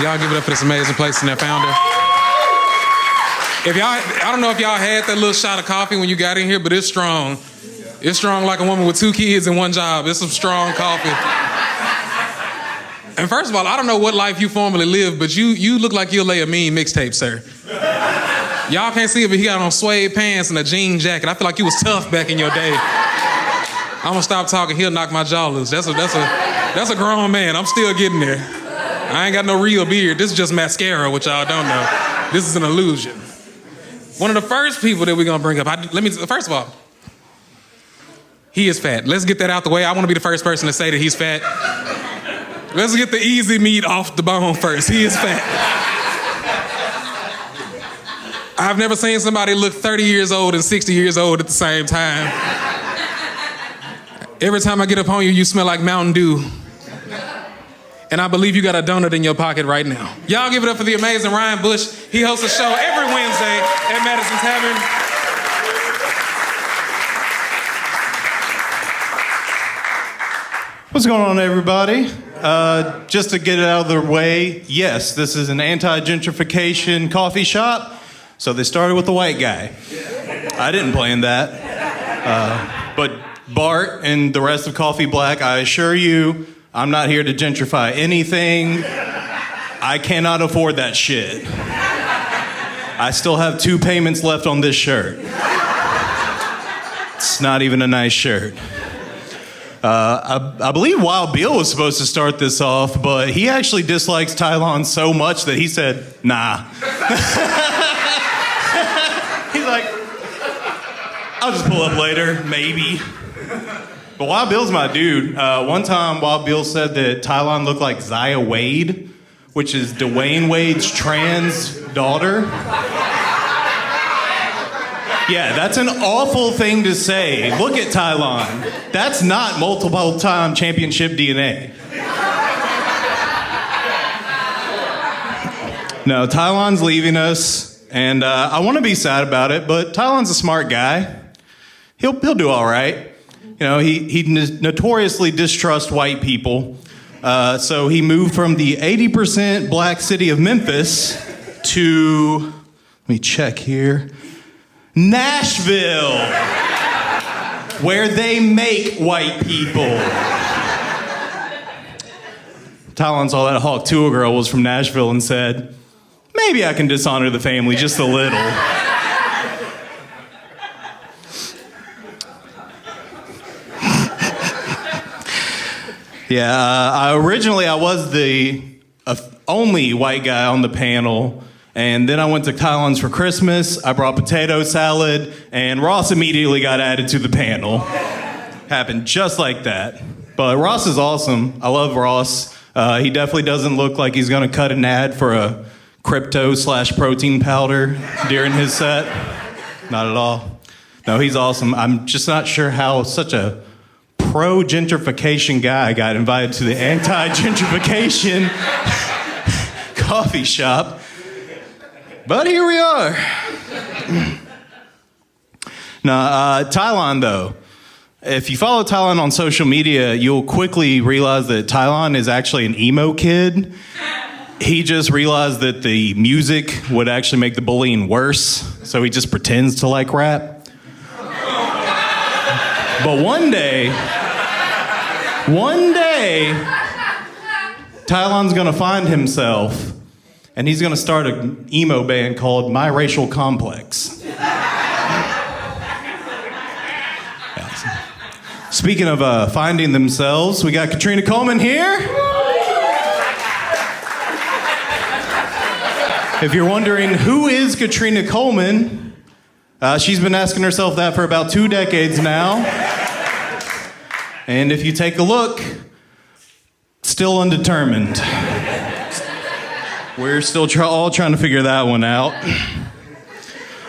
Y'all give it up for this amazing place and their founder. I don't know if y'all had that little shot of coffee when you got in here, but it's strong. It's strong like a woman with 2 kids and 1 job. It's some strong coffee. And first of all, I don't know what life you formerly lived, but you look like you'll lay a mean mixtape, sir. Y'all can't see it, but he got on suede pants and a jean jacket. I feel like you was tough back in your day. I'm gonna stop talking. He'll knock my jaw loose. That's a grown man. I'm still getting there. I ain't got no real beard. This is just mascara, which y'all don't know. This is an illusion. One of the first people that we're gonna bring up. First of all, he is fat. Let's get that out the way. I want to be the first person to say that he's fat. Let's get the easy meat off the bone first. He is fat. I've never seen somebody look 30 years old and 60 years old at the same time. Every time I get up on you, you smell like Mountain Dew. And I believe you got a donut in your pocket right now. Y'all give it up for the amazing Ryan Bush. He hosts a show every Wednesday at Madison Tavern. What's going on, everybody? Just to get it out of the way, yes, this is an Anti Gentrification coffee shop. So they started with the white guy. I didn't plan that. But Bart and the rest of Coffee Black, I assure you, I'm not here to gentrify anything. I cannot afford that shit. I still have 2 payments left on this shirt. It's not even a nice shirt. I believe Wild Bill was supposed to start this off, but he actually dislikes Tylon so much that he said, nah. He's like, I'll just pull up later, maybe. But Wild Bill's my dude. One time, Wild Bill said that Tylon looked like Zaya Wade, which is Dwayne Wade's trans daughter. Yeah, that's an awful thing to say. Look at Tylon. That's not multiple-time championship DNA. No, Tylon's leaving us, and I want to be sad about it, but Tylon's a smart guy. He'll do all right. You know, he notoriously distrusts white people, so he moved from the 80% black city of Memphis to, let me check here, Nashville, where they make white people. Tylon saw that Hawk Tuah girl was from Nashville and said, maybe I can dishonor the family just a little. Yeah, originally I was the only white guy on the panel, and then I went to Tylon's for Christmas. I brought potato salad, and Ross immediately got added to the panel. Happened just like that. But Ross is awesome. I love Ross. He definitely doesn't look like he's going to cut an ad for a crypto/protein powder during his set. Not at all. No, he's awesome. I'm just not sure how such a pro-gentrification guy got invited to the anti-gentrification coffee shop. But here we are. Now, Tylon, though, if you follow Tylon on social media, you'll quickly realize that Tylon is actually an emo kid. He just realized that the music would actually make the bullying worse, so he just pretends to like rap. But one day, Tylon's gonna find himself, and he's gonna start an emo band called My Racial Complex. Speaking of finding themselves, we got Katrina Coleman here. If you're wondering who is Katrina Coleman, she's been asking herself that for about 2 decades now. And if you take a look, still undetermined. We're still all trying to figure that one out.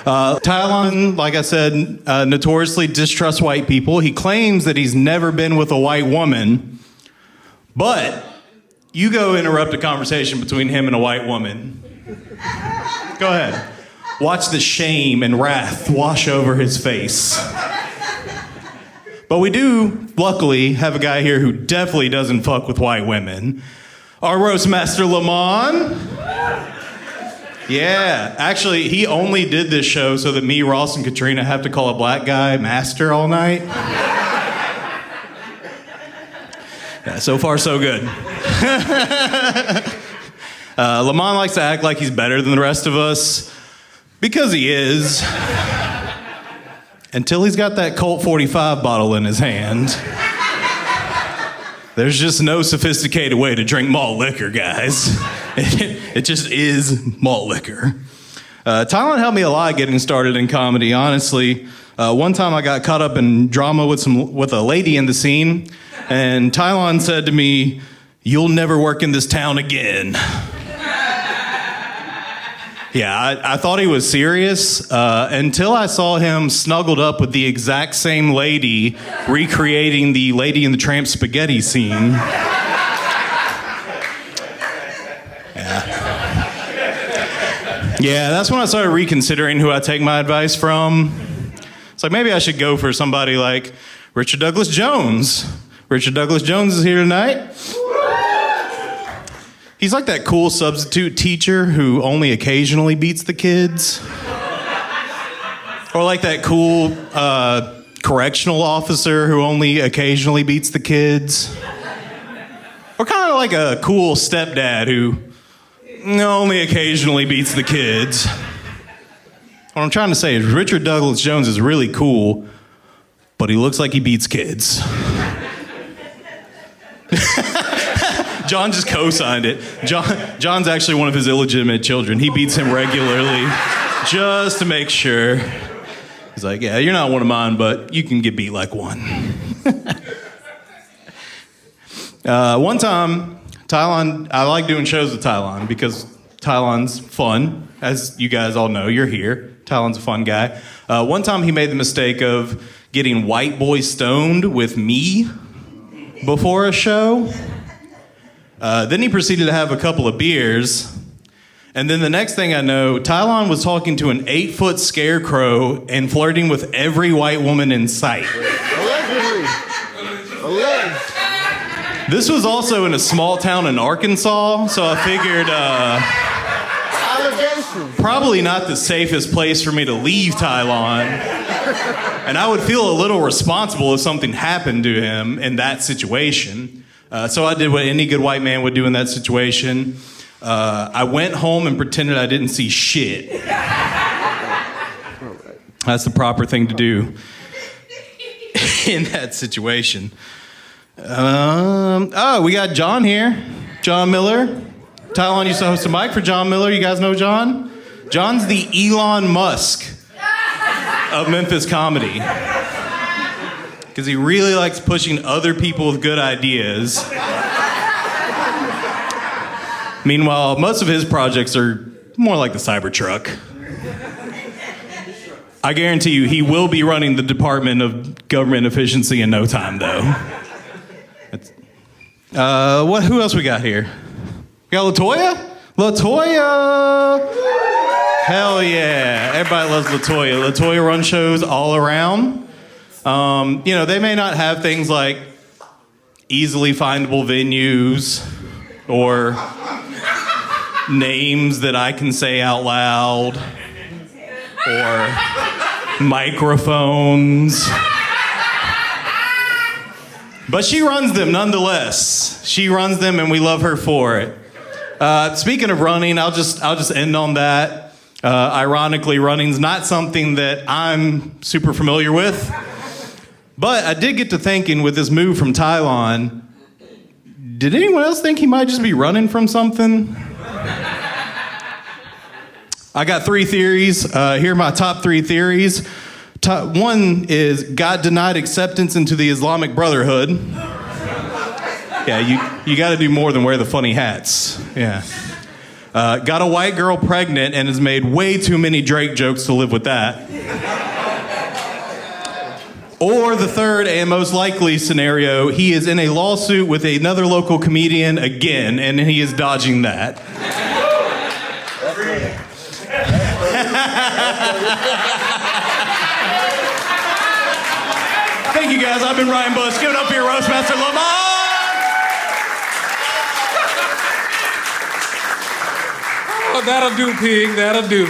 Tylon, like I said, notoriously distrusts white people. He claims that he's never been with a white woman. But you go interrupt a conversation between him and a white woman. Go ahead. Watch the shame and wrath wash over his face. But we do, luckily, have a guy here who definitely doesn't fuck with white women. Our roast master, Lamont. Yeah, actually, he only did this show so that me, Ross, and Katrina have to call a black guy master all night. Yeah, so far, so good. Lamont likes to act like he's better than the rest of us, because he is. Until he's got that Colt 45 bottle in his hand. There's just no sophisticated way to drink malt liquor, guys. It just is malt liquor. Tylon helped me a lot getting started in comedy, honestly. One time I got caught up in drama with a lady in the scene, and Tylon said to me, "You'll never work in this town again." Yeah, I thought he was serious until I saw him snuggled up with the exact same lady recreating the Lady and the Tramp spaghetti scene. Yeah, that's when I started reconsidering who I take my advice from. It's like, maybe I should go for somebody like Richard Douglas Jones. Richard Douglas Jones is here tonight. He's like that cool substitute teacher who only occasionally beats the kids. Or like that cool correctional officer who only occasionally beats the kids. Or kind of like a cool stepdad who only occasionally beats the kids. What I'm trying to say is Richard Douglas Jones is really cool, but he looks like he beats kids. John just co-signed it. John's actually one of his illegitimate children. He beats him regularly just to make sure. He's like, yeah, you're not one of mine, but you can get beat like one. One time, Tylon, I like doing shows with Tylon because Tylon's fun. As you guys all know, you're here. Tylon's a fun guy. One time he made the mistake of getting white boy stoned with me before a show. Then he proceeded to have a couple of beers. And then the next thing I know, Tylon was talking to an 8-foot scarecrow and flirting with every white woman in sight. Allegedly. This was also in a small town in Arkansas, so I figured probably not the safest place for me to leave Tylon. And I would feel a little responsible if something happened to him in that situation. So I did what any good white man would do in that situation. I went home and pretended I didn't see shit. That's the proper thing to do in that situation. We got John here. John Miller. Tylon used to host a mic for John Miller. You guys know John? John's the Elon Musk of Memphis comedy. Because he really likes pushing other people with good ideas. Meanwhile, most of his projects are more like the Cybertruck. I guarantee you, he will be running the Department of Government Efficiency in no time, though. Who else we got here? We got LaToya? LaToya! Hell yeah. Everybody loves LaToya. LaToya runs shows all around. They may not have things like easily findable venues or names that I can say out loud or microphones. But she runs them nonetheless. She runs them and we love her for it. Speaking of running, I'll just end on that. Ironically, running's not something that I'm super familiar with. But I did get to thinking with this move from Tylon, did anyone else think he might just be running from something? I got 3 theories. Here are my top 3 theories. One is God denied acceptance into the Islamic Brotherhood. Yeah, you got to do more than wear the funny hats. Yeah. Got a white girl pregnant and has made way too many Drake jokes to live with that. Or the third and most likely scenario, he is in a lawsuit with another local comedian again, and he is dodging that. Thank you guys, I've been Ryan Bush. Give it up for your Roastmaster Lamont! Oh, that'll do, pig. That'll do.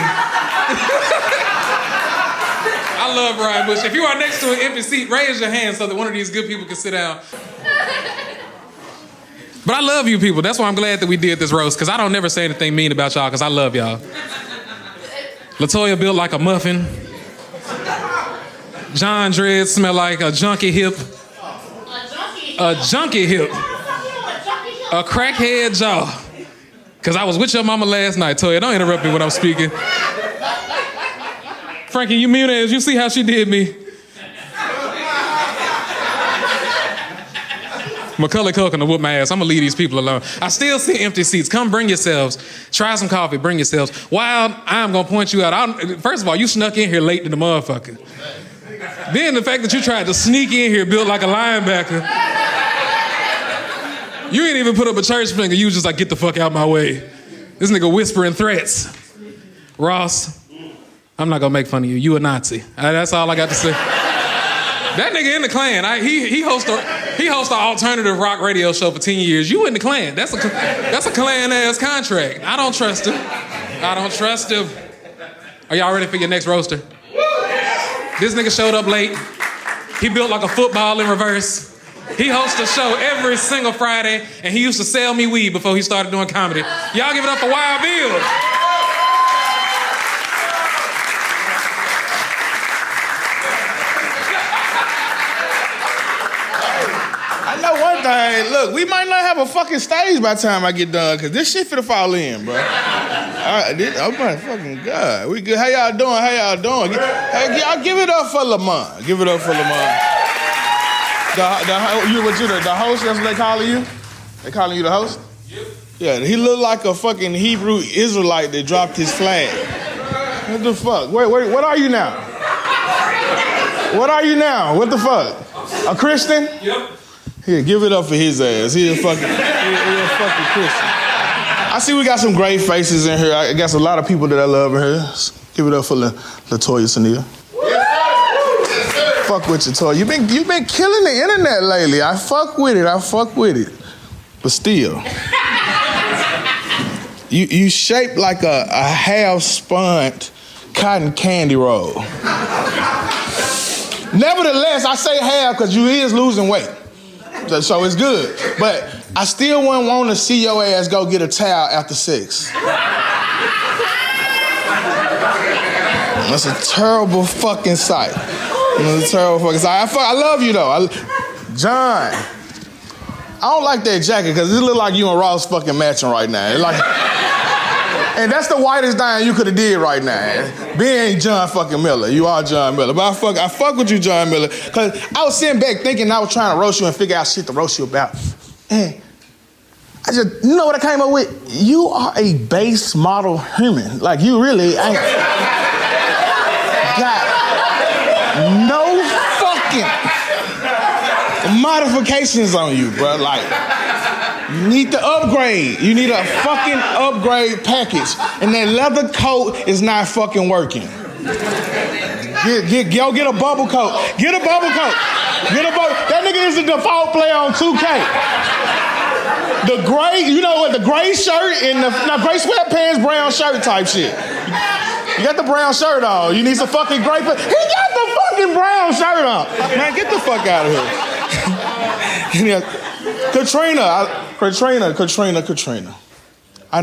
I love Ryan Bush. If you are next to an empty seat, raise your hand so that one of these good people can sit down. But I love you people. That's why I'm glad that we did this roast, because I don't never say anything mean about y'all, because I love y'all. LaToya built like a muffin. John Dredd smell like a junkie hip. A junkie hip. A crackhead jaw. Because I was with your mama last night, Toya. Don't interrupt me when I'm speaking. Frankie, you mute as you see how she did me. Macaulay Culkin to whoop my ass. I'm gonna leave these people alone. I still see empty seats. Come bring yourselves. Try some coffee, bring yourselves. Wild, I'm gonna point you out. First of all, you snuck in here late to the motherfucker. Then the fact that you tried to sneak in here built like a linebacker. You ain't even put up a church finger. You was just like, get the fuck out my way. This nigga whispering threats. Ross, I'm not gonna make fun of you. You a Nazi. That's all I got to say. That nigga in the Klan. He hosts an alternative rock radio show for 10 years. You in the Klan. That's a Klan ass contract. I don't trust him. Are y'all ready for your next roaster? This nigga showed up late. He built like a football in reverse. He hosts a show every single Friday, and he used to sell me weed before he started doing comedy. Y'all give it up for Wild Bill. I know one thing. Look, we might not have a fucking stage by the time I get done, because this shit finna fall in, bro. Oh my fucking God. We good. How y'all doing? Hey, y'all give it up for Lamont. Give it up for Lamont. The host, that's what they calling you? They calling you the host? Yep. Yeah, he looked like a fucking Hebrew Israelite that dropped his flag. What the fuck? Wait, what are you now? What are you now? What the fuck? A Christian? Yep. Here, give it up for his ass. He a fucking Christian. I see we got some great faces in here. I got a lot of people that I love in here. Give it up for LaToya Sania. Fuck with you, Toy. You've been killing the internet lately. I fuck with it. But still. you shaped like a half-spun cotton candy roll. Nevertheless, I say half because you is losing weight. So it's good. But I still wouldn't want to see your ass go get a towel after sex. That's a terrible fucking sight. It's a terrible fucking sight. I love you though. John, I don't like that jacket because it look like you and Ross fucking matching right now. And that's the whitest thing you could have did right now. Being John fucking Miller. You are John Miller. But I fuck with you, John Miller. Because I was sitting back thinking I was trying to roast you and figure out shit to roast you about. And you know what I came up with? You are a base model human. Like, you really ain't got no fucking modifications on you, bro. Like, you need to upgrade. You need a fucking upgrade package. And that leather coat is not fucking working. Get a bubble coat. Get a bubble coat. That nigga is the default player on 2K. The gray, you know what, the gray shirt and the gray sweatpants, brown shirt type shit. You got the brown shirt on. You need some fucking gray. He got the fucking brown shirt on. Man, get the fuck out of here. Katrina. I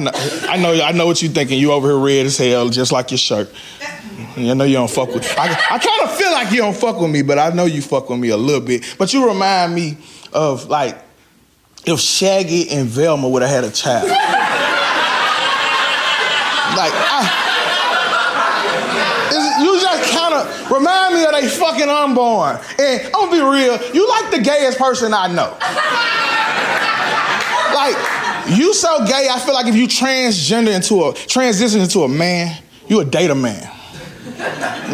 know what you thinking. You over here red as hell, just like your shirt. I know you don't fuck with. I kind of feel like you don't fuck with me, but I know you fuck with me a little bit. But you remind me of like if Shaggy and Velma would have had a child. You just kind of remind me of they fucking unborn. And I'm gonna be real, you like the gayest person I know. Like, you so gay, I feel like if you transition into a man, you would date a man.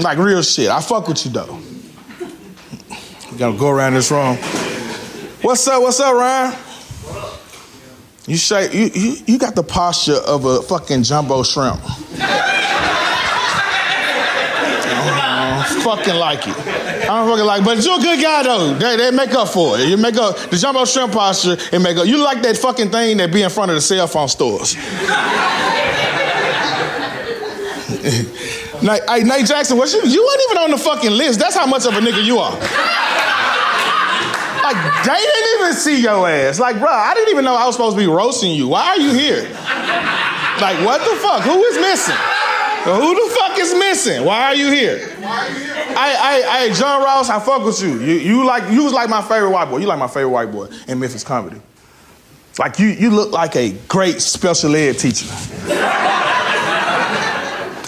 Like, real shit. I fuck with you, though. You gotta go around this room. What's up, Ryan? You got the posture of a fucking jumbo shrimp. I don't fucking like it. But you're a good guy though. They make up for it. You make up the jumbo shrimp posture and make up. You like that fucking thing that be in front of the cell phone stores. Hey, Nate Jackson, you ain't even on the fucking list. That's how much of a nigga you are. Like, they didn't even see your ass. Like, bro, I didn't even know I was supposed to be roasting you. Why are you here? Like, what the fuck? Who is missing? Who the fuck is missing? Why are you here? Hey, John Ross, I fuck with you. You was like my favorite white boy. You like my favorite white boy in Memphis comedy. Like, you look like a great special ed teacher.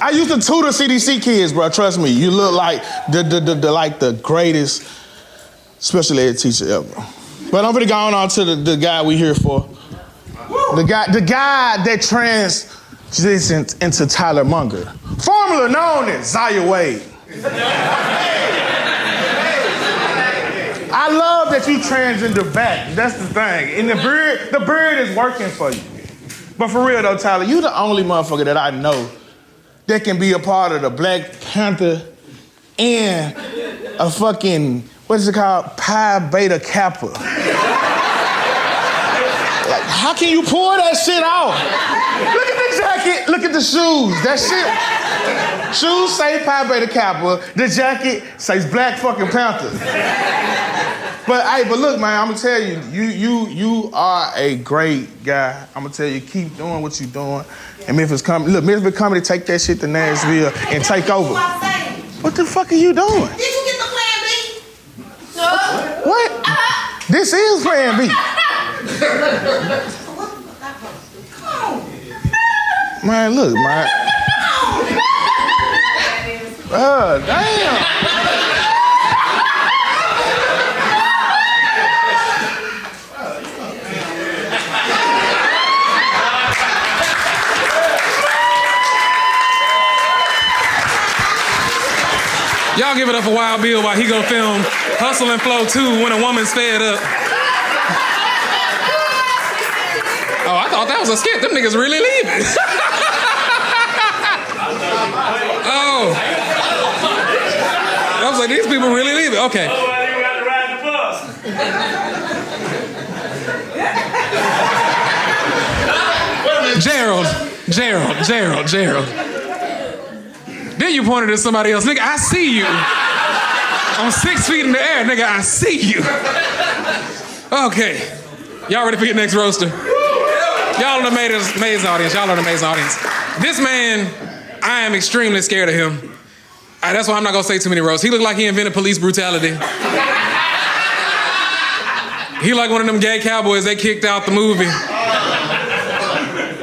I used to tutor CDC kids, bro. Trust me. You look like the greatest special ed teacher ever. But I'm gonna go on to the guy we here for. The guy that transitioned into Tylon Monger, formerly known as Zaya Wade. I love that you transgender back. That's the thing. And the beard is working for you. But for real though, Tyler, you the only motherfucker that I know that can be a part of the Black Panther and a fucking, what is it called? Pi Beta Kappa. Like, how can you pull that shit off? Look at the jacket, look at the shoes. That shit, shoes say Pi Beta Kappa, the jacket says Black fucking Panther. But look, man, I'm gonna tell you, you are a great guy. I'm gonna tell you, keep doing what you're doing. And Memphis Comedy, look, Memphis Comedy, take that shit to Nashville and take over. What the fuck are you doing? Did you get the plan B? No. What? This is plan B. Man, look, man. Damn. Y'all give it up for Wild Bill while he go film Hustle and Flow 2 when a woman's fed up. Oh, I thought that was a skit. Them niggas really leaving. Oh. I was like, these people really leaving. Okay. Oh, I think we got to ride the bus. Gerald. Then you pointed at somebody else. Nigga, I see you. On 6 feet in the air, nigga, I see you. Okay. Y'all ready for your next roaster? Y'all are an amazing audience. This man, I am extremely scared of him. That's why I'm not gonna say too many roasts. He looked like he invented police brutality. He like one of them gay cowboys they kicked out the movie.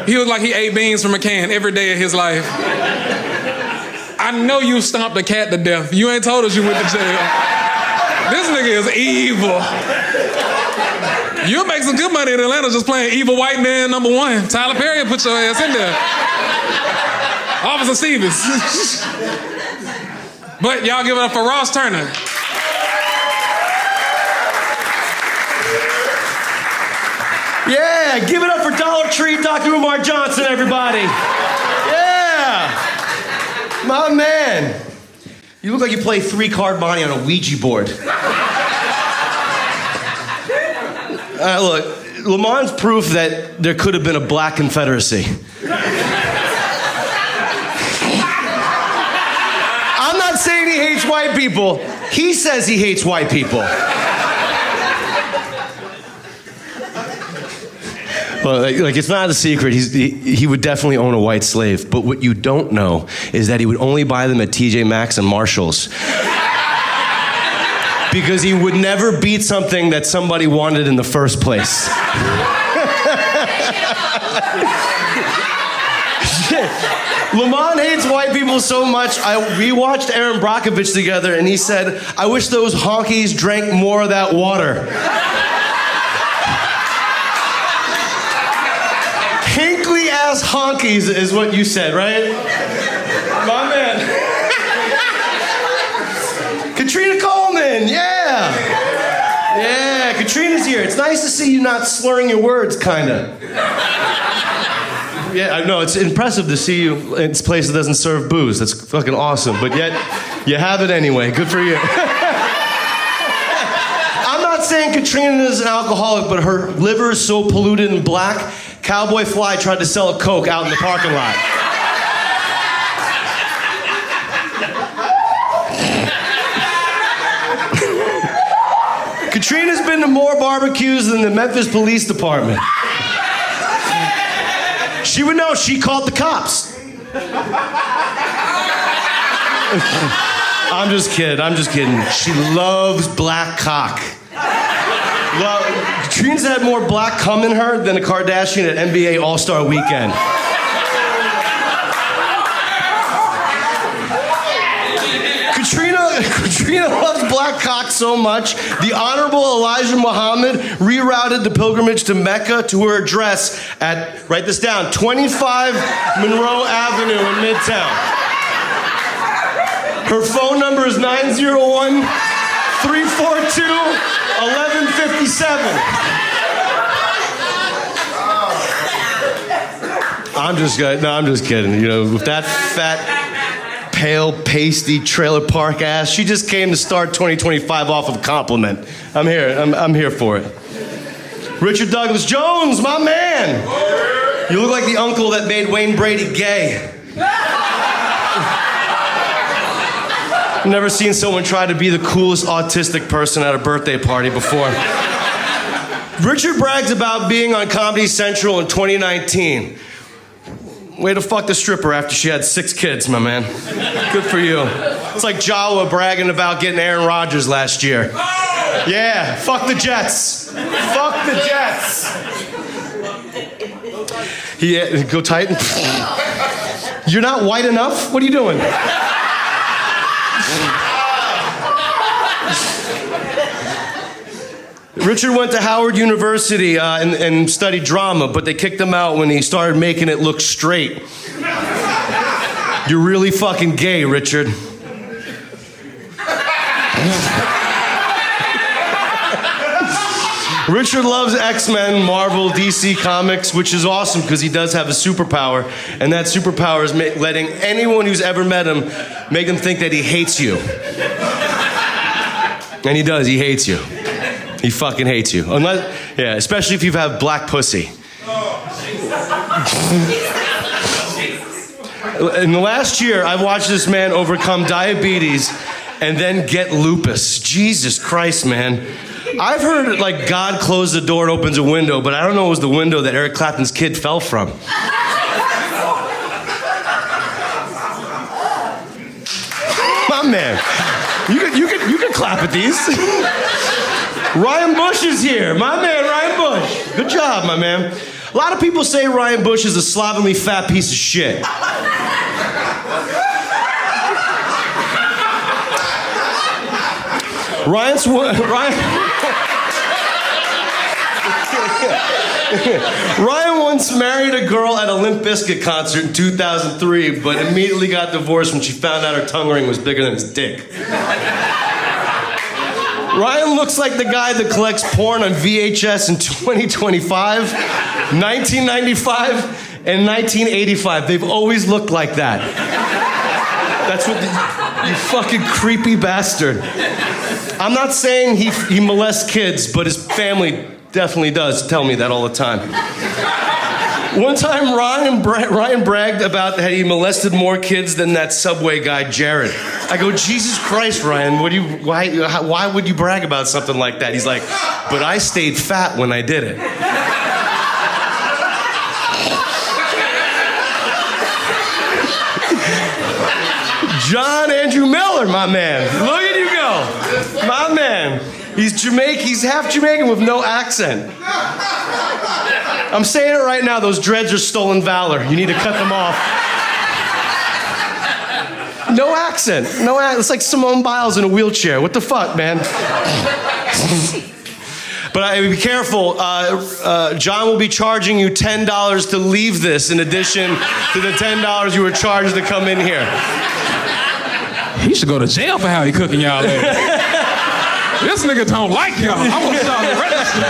He looked like he ate beans from a can every day of his life. I know you stomped a cat to death. You ain't told us you went to jail. This nigga is evil. You'll make some good money in Atlanta just playing evil white man #1. Tyler Perry will put your ass in there. Officer Stevens. But y'all give it up for Ross Turner. Yeah, give it up for Dollar Tree, Dr. Umar Johnson, everybody. Yeah. My man. You look like you play 3-card money on a Ouija board. Look, Lamont's proof that there could have been a black Confederacy. I'm not saying he hates white people. He says he hates white people. Well, like it's not a secret. He would definitely own a white slave. But what you don't know is that he would only buy them at TJ Maxx and Marshall's. Because he would never beat something that somebody wanted in the first place. Lamont hates white people so much, we watched Aaron Brockovich together and he said, I wish those honkies drank more of that water. Hinkly ass honkies is what you said, right? My man. Katrina Coleman, yeah. Yeah, Katrina's here. It's nice to see you not slurring your words, kinda. Yeah, I know, it's impressive to see you in a place that doesn't serve booze. That's fucking awesome, but yet you have it anyway. Good for you. I'm not saying Katrina is an alcoholic, but her liver is so polluted and black, Cowboy Fly tried to sell a Coke out in the parking lot. Katrina's been to more barbecues than the Memphis Police Department. She would know. She called the cops. I'm just kidding. She loves black cock. Katrina's had more black cum in her than a Kardashian at NBA All-Star Weekend. Katrina loves black cock so much, the Honorable Elijah Muhammad rerouted the pilgrimage to Mecca to her address at, write this down, 25 Monroe Avenue in Midtown. Her phone number is 901-342-1157. I'm just kidding. You know, with that fat, pale, pasty trailer park ass, she just came to start 2025 off of a compliment. I'm here for it. Richard Douglas Jones, my man. You look like the uncle that made Wayne Brady gay. I've never seen someone try to be the coolest autistic person at a birthday party before. Richard brags about being on Comedy Central in 2019. Way to fuck the stripper after she had 6 kids, my man. Good for you. It's like Jawa bragging about getting Aaron Rodgers last year. Yeah, fuck the Jets. Fuck the Jets. Yeah, go Titan. You're not white enough? What are you doing? Richard went to Howard University and studied drama, but they kicked him out when he started making it look straight. You're really fucking gay, Richard. Richard loves X-Men, Marvel, DC Comics, which is awesome because he does have a superpower, and that superpower is letting anyone who's ever met him make him think that he hates you. And he does, he hates you. He fucking hates you. Especially if you have black pussy. In the last year, I've watched this man overcome diabetes and then get lupus. Jesus Christ, man. I've heard like God closed the door and opens a window, but I don't know it was the window that Eric Clapton's kid fell from. My man, you can clap at these. Ryan Bush is here. My man, Ryan Bush. Good job, my man. A lot of people say Ryan Bush is a slovenly fat piece of shit. Ryan once married a girl at a Limp Bizkit concert in 2003, but immediately got divorced when she found out her tongue ring was bigger than his dick. Ryan looks like the guy that collects porn on VHS in 2025, 1995, and 1985. They've always looked like that. That's what you fucking creepy bastard. I'm not saying he molests kids, but his family definitely does tell me that all the time. One time, Ryan bragged about that he molested more kids than that Subway guy, Jared. I go, Jesus Christ, Ryan, why would you brag about something like that? He's like, but I stayed fat when I did it. John Andrew Miller, my man. Look at you go. My man. He's Jamaican. He's half Jamaican with no accent. I'm saying it right now. Those dreads are stolen valor. You need to cut them off. No accent. It's like Simone Biles in a wheelchair. What the fuck, man? But be careful. John will be charging you $10 to leave this in addition to the $10 you were charged to come in here. He should go to jail for how he cooking y'all later. This nigga don't like y'all. I'm gonna start arresting.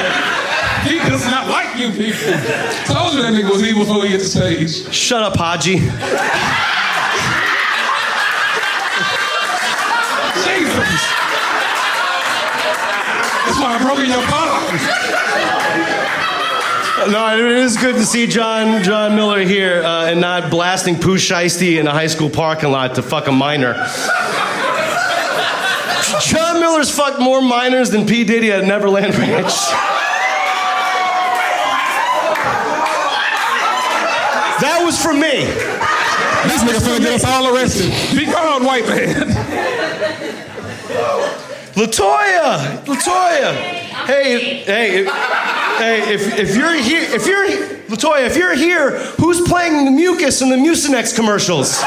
He does not like you people. Told you that nigga was evil before he hit the stage. Shut up, Haji. Jesus. That's why I broke in your bottle. No, it is good to see John Miller here and not blasting Pooh Shiesty in a high school parking lot to fuck a minor. John Miller drillers fucked more minors than P. Diddy at Neverland Ranch. That was for me. This nigga finna get us all arrested. Be called white man. Latoya. Hey, if you're here, who's playing the Mucus in the Mucinex commercials?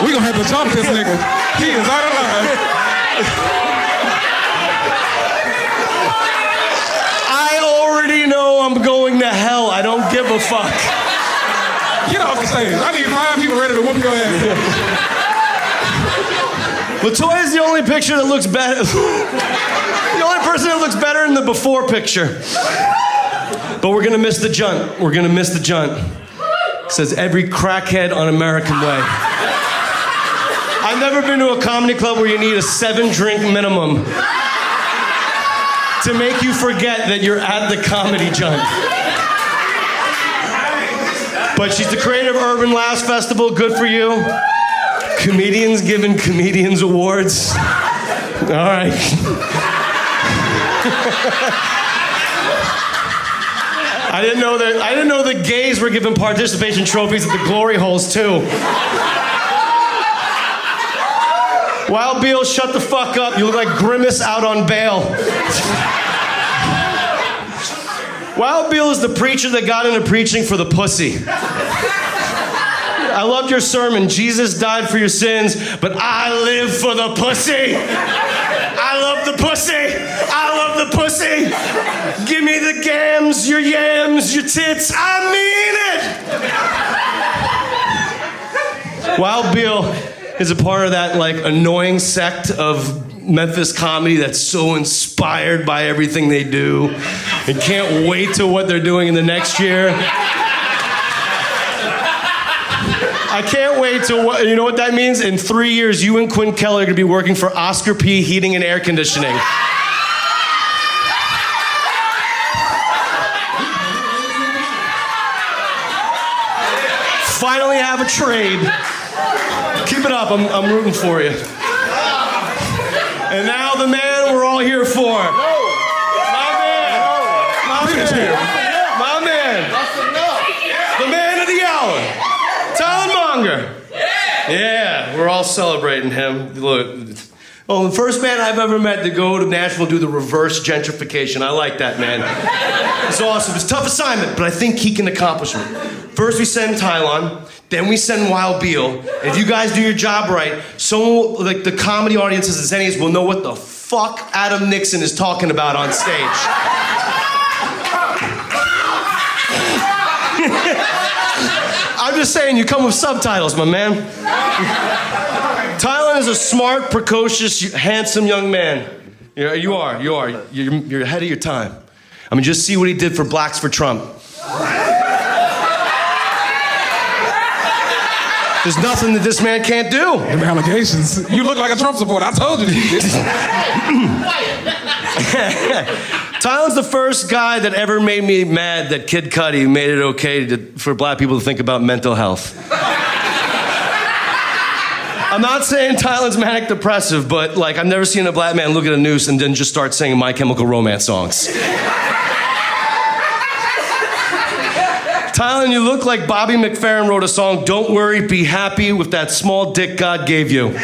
We gonna have to jump this nigga. He is out of line. I already know I'm going to hell. I don't give a fuck. Get off the stage. I need 5 people ready to whoop your ass. Latoya's the only picture that looks better. The only person that looks better in the before picture. But we're gonna miss the junt. We're gonna miss the junt. It says every crackhead on American way. I've never been to a comedy club where you need a 7-drink minimum to make you forget that you're at the comedy junt. But she's the creator of Urban Laughs Festival. Good for you. Comedians giving comedians awards. All right. I didn't know that gays were given participation trophies at the glory holes too. Wild Bill, shut the fuck up. You look like Grimace out on bail. Wild Bill is the preacher that got into preaching for the pussy. I loved your sermon. Jesus died for your sins, but I live for the pussy. I love the pussy. I love the pussy. Give me the gams, your yams, your tits. I mean it. Wild Bill is a part of that like annoying sect of Memphis comedy that's so inspired by everything they do and can't wait to what they're doing in the next year. I can't wait to what, you know what that means? In 3 years, you and Quinn Keller are gonna be working for Oscar P. Heating and Air Conditioning. Finally have a trade. Keep it up, I'm rooting for you. And now the man we're all here for. My man. The man of the hour. Tylon Monger. Yeah, we're all celebrating him. Look. Oh, the first man I've ever met to go to Nashville do the reverse gentrification. I like that, man. It's awesome. It's a tough assignment, but I think he can accomplish it. First we send Tylon, then we send Wild Bill. If you guys do your job right, someone like the comedy audiences and Zennies will know what the fuck Adam Nixon is talking about on stage. I'm just saying, you come with subtitles, my man. Tylon is a smart, precocious, handsome young man. You are. You're ahead of your time. I mean, just see what he did for Blacks for Trump. There's nothing that this man can't do. Them allegations. You look like a Trump supporter. I told you this. Tylon's the first guy that ever made me mad that Kid Cudi made it okay for black people to think about mental health. I'm not saying Tylon's manic depressive, but like I've never seen a black man look at a noose and then just start singing My Chemical Romance songs. Tylon, you look like Bobby McFerrin wrote a song, Don't Worry, Be Happy with that small dick God gave you. You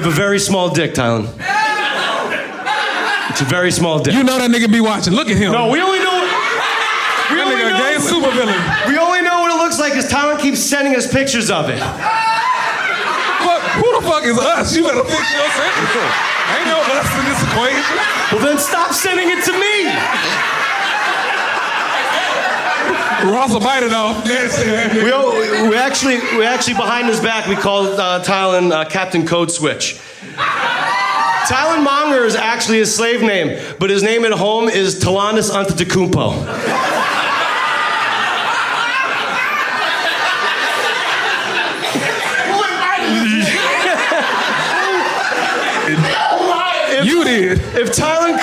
have a very small dick, Tylon. It's a very small dick. You know that nigga be watching. Look at him. No, we only know supervillain. We only know what it looks like because Tylon keeps sending us pictures of it. Who the fuck is us? You better fix yourself. Ain't no us in this equation. Well, then stop sending it to me. Ross will bite it off. We actually behind his back we called Tylon Captain Code Switch. Tylon Monger is actually his slave name, but his name at home is Talanis Antetokounmpo. You did. If Tylon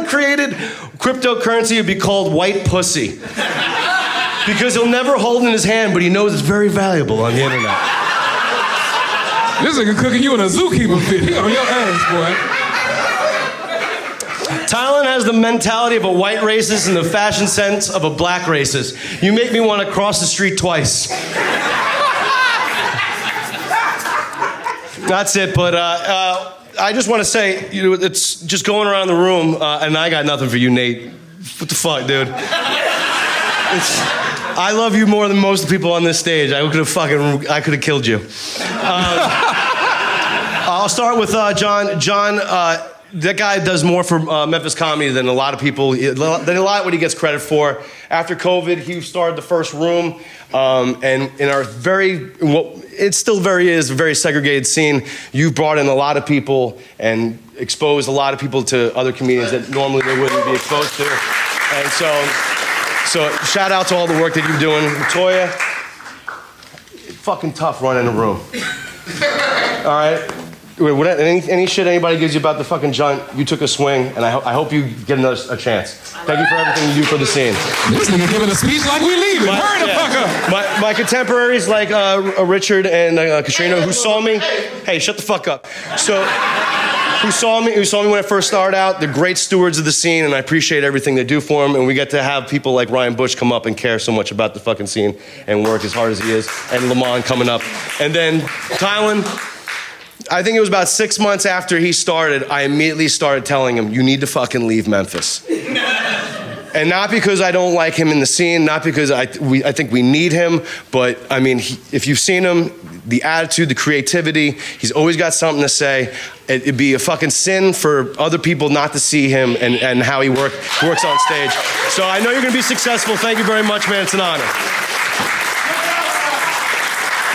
created cryptocurrency, it'd be called white pussy. Because he'll never hold it in his hand, but he knows it's very valuable on the internet. This nigga cooking you in a zookeeper fit. He on your ass, boy. Tylon has the mentality of a white racist and the fashion sense of a black racist. You make me want to cross the street twice. That's it, but I just want to say, it's just going around the room, and I got nothing for you, Nate. What the fuck, dude? I love you more than most of the people on this stage. I could have killed you. I'll start with John. John, that guy does more for Memphis comedy than a lot of people, than a lot of what he gets credit for. After COVID, he started the first room, and in our it still is a very segregated scene. You've brought in a lot of people and exposed a lot of people to other comedians that normally they wouldn't be exposed to. And so shout out to all the work that you're doing. Latoya, fucking tough running a room. All right? Any shit anybody gives you about the fucking Junt, you took a swing, and I hope you get a chance. Thank you for everything you do for the scene. This nigga giving a speech like we leaving. Hurry the fuck up. My contemporaries like Richard and Katrina, who saw me. Hey, shut the fuck up. So, who saw me when I first started out. They're great stewards of the scene, and I appreciate everything they do for them. And we get to have people like Ryan Bush come up and care so much about the fucking scene and work as hard as he is. And Lamont coming up. And then Tylon, I think it was about 6 months after he started, I immediately started telling him, you need to fucking leave Memphis. And not because I don't like him in the scene, not because I think we need him, but I mean, if you've seen him, the attitude, the creativity, he's always got something to say. It'd be a fucking sin for other people not to see him and how he works on stage. So I know you're gonna be successful. Thank you very much, man, it's an honor.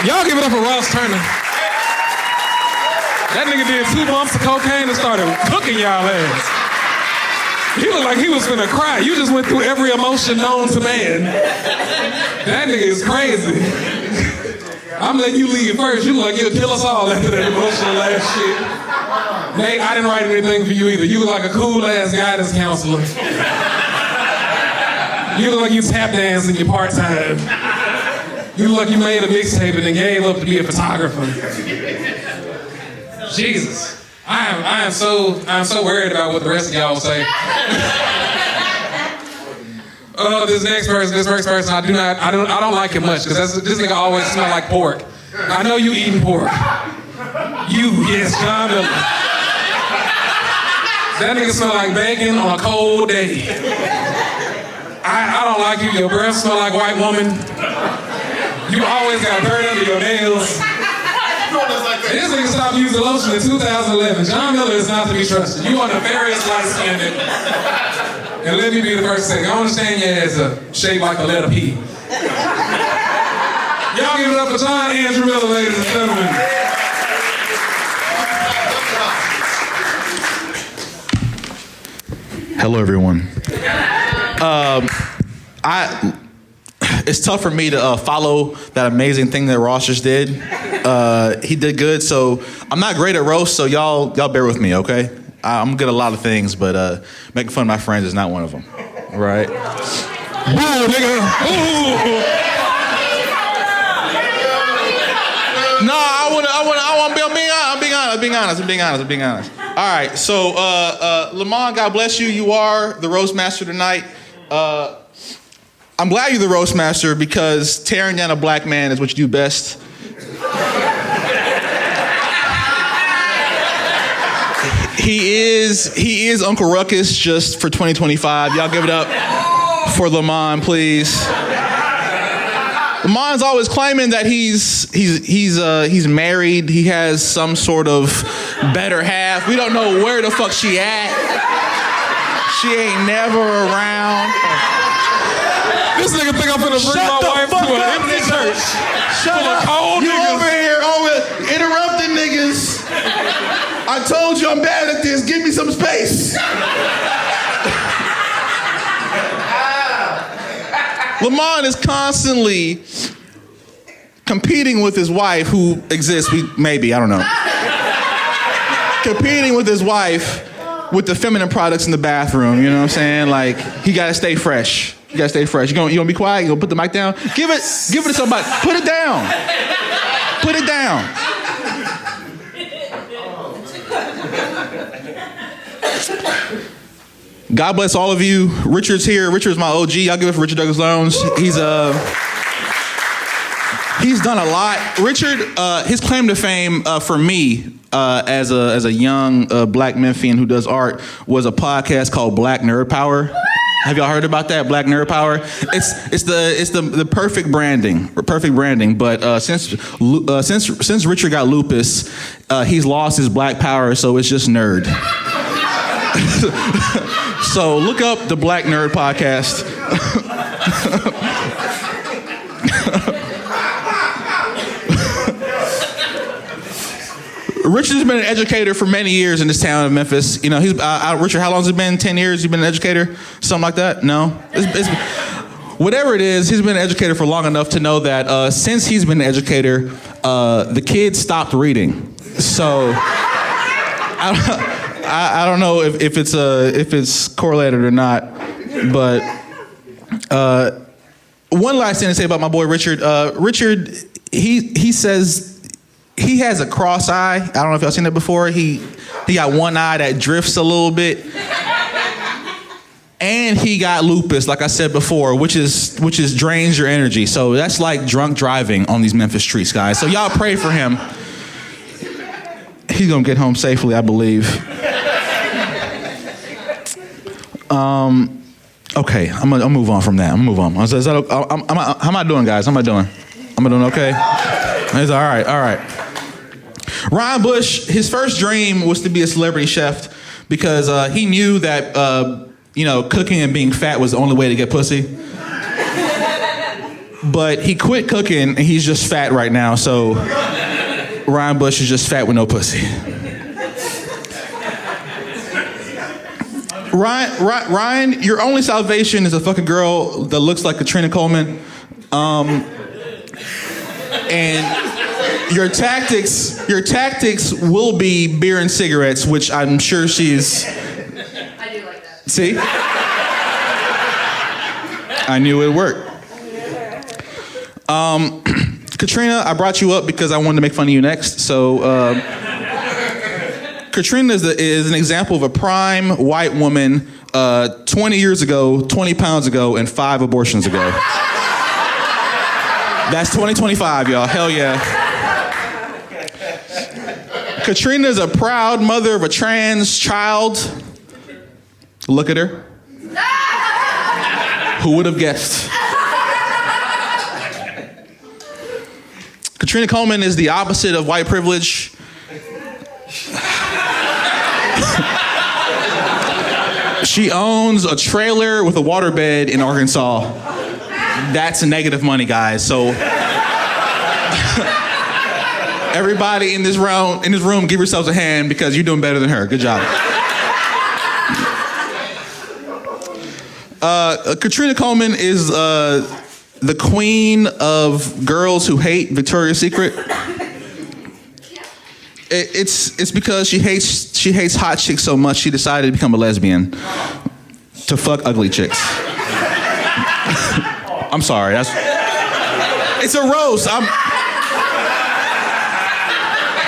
Y'all give it up for Ross Turner. That nigga did 2 bumps of cocaine and started cooking y'all ass. He looked like he was finna cry. You just went through every emotion known to man. That nigga is crazy. I'm letting you leave first. You look like you'll kill us all after that emotional ass shit. Nate, I didn't write anything for you either. You look like a cool ass guidance counselor. You look like you tap dance in your part-time. You look like you made a mixtape and then gave up to be a photographer. Jesus. I am so worried about what the rest of y'all will say. This next person, I don't like him much because this nigga always smell like pork. I know you eating pork. Yes, John Miller. That nigga smell like bacon on a cold day. I don't like you. Your breath smell like white woman. You always got dirt under your nails. This nigga stopped using lotion in 2011. John Miller is not to be trusted. You are nefarious light-skinned. And let me be the first to say, I understand your ass up, shaped like a letter P. Y'all give it up for John Andrew Miller, ladies and gentlemen. Hello, everyone. It's tough for me to follow that amazing thing that Ross just did. He did good, so I'm not great at roast, so y'all bear with me, okay? I'm good at a lot of things, but making fun of my friends is not one of them, right? Boo, nigga. Boo. No, I want to be honest. All right, so Lamont, God bless you. You are the roast master tonight. I'm glad you're the roast master because tearing down a black man is what you do best. He is Uncle Ruckus just for 2025. Y'all give it up for Lamont, please. Lamont's always claiming that he's married. He has some sort of better half. We don't know where the fuck she at. She ain't never around. This nigga think I'm finna bring my wife to an empty church. Shut up. You over here interrupting niggas. I told you I'm bad at this. Give me some space. Lamont is constantly competing with his wife who exists. I don't know. competing with his wife with the feminine products in the bathroom. You know what I'm saying? Like, he gotta stay fresh. You gotta stay fresh. You gonna be quiet? You gonna put the mic down? Give it to somebody. Put it down. Put it down. God bless all of you. Richard's here. Richard's my OG. Y'all give it for Richard Douglas Loans. He's done a lot. Richard, his claim to fame for me as a young black Memphian who does art was a podcast called Black Nerd Power. Have y'all heard about that? Black Nerd Power. It's the perfect branding. But since Richard got lupus, he's lost his black power, so it's just nerd. So look up the Black Nerd Podcast. Richard's been an educator for many years in this town of Memphis. You know, Richard, how long has it been? 10 years? You've been an educator? Something like that? No? It's whatever it is, he's been an educator for long enough to know that since he's been an educator, the kids stopped reading. So I don't know if it's correlated or not, but one last thing to say about my boy Richard. Richard, he says he has a cross eye. I don't know if y'all seen that before. He got one eye that drifts a little bit, and he got lupus, like I said before, which is drains your energy. So that's like drunk driving on these Memphis streets, guys. So y'all pray for him. He's gonna get home safely, I believe. Okay, I'm gonna move on from that. I'm gonna move on. How am I doing, guys? How am I doing? Am I doing okay? It's all right. Ryan Bush, his first dream was to be a celebrity chef because he knew that cooking and being fat was the only way to get pussy. But he quit cooking and he's just fat right now. So Ryan Bush is just fat with no pussy. Ryan, your only salvation is a fucking girl that looks like Katrina Coleman. And your tactics will be beer and cigarettes, which I'm sure she's... I do like that. See? I knew it would work. Katrina, I brought you up because I wanted to make fun of you next. So, Katrina is an example of a prime white woman 20 years ago, 20 pounds ago, and 5 abortions ago. That's 2025, y'all. Hell yeah. Katrina is a proud mother of a trans child. Look at her. Who would have guessed? Katrina Coleman is the opposite of white privilege. She owns a trailer with a waterbed in Arkansas. That's negative money, guys. So everybody in this room, give yourselves a hand because you're doing better than her. Good job. Katrina Coleman is the queen of girls who hate Victoria's Secret. It's because she hates hot chicks so much she decided to become a lesbian to fuck ugly chicks. I'm sorry. It's a roast.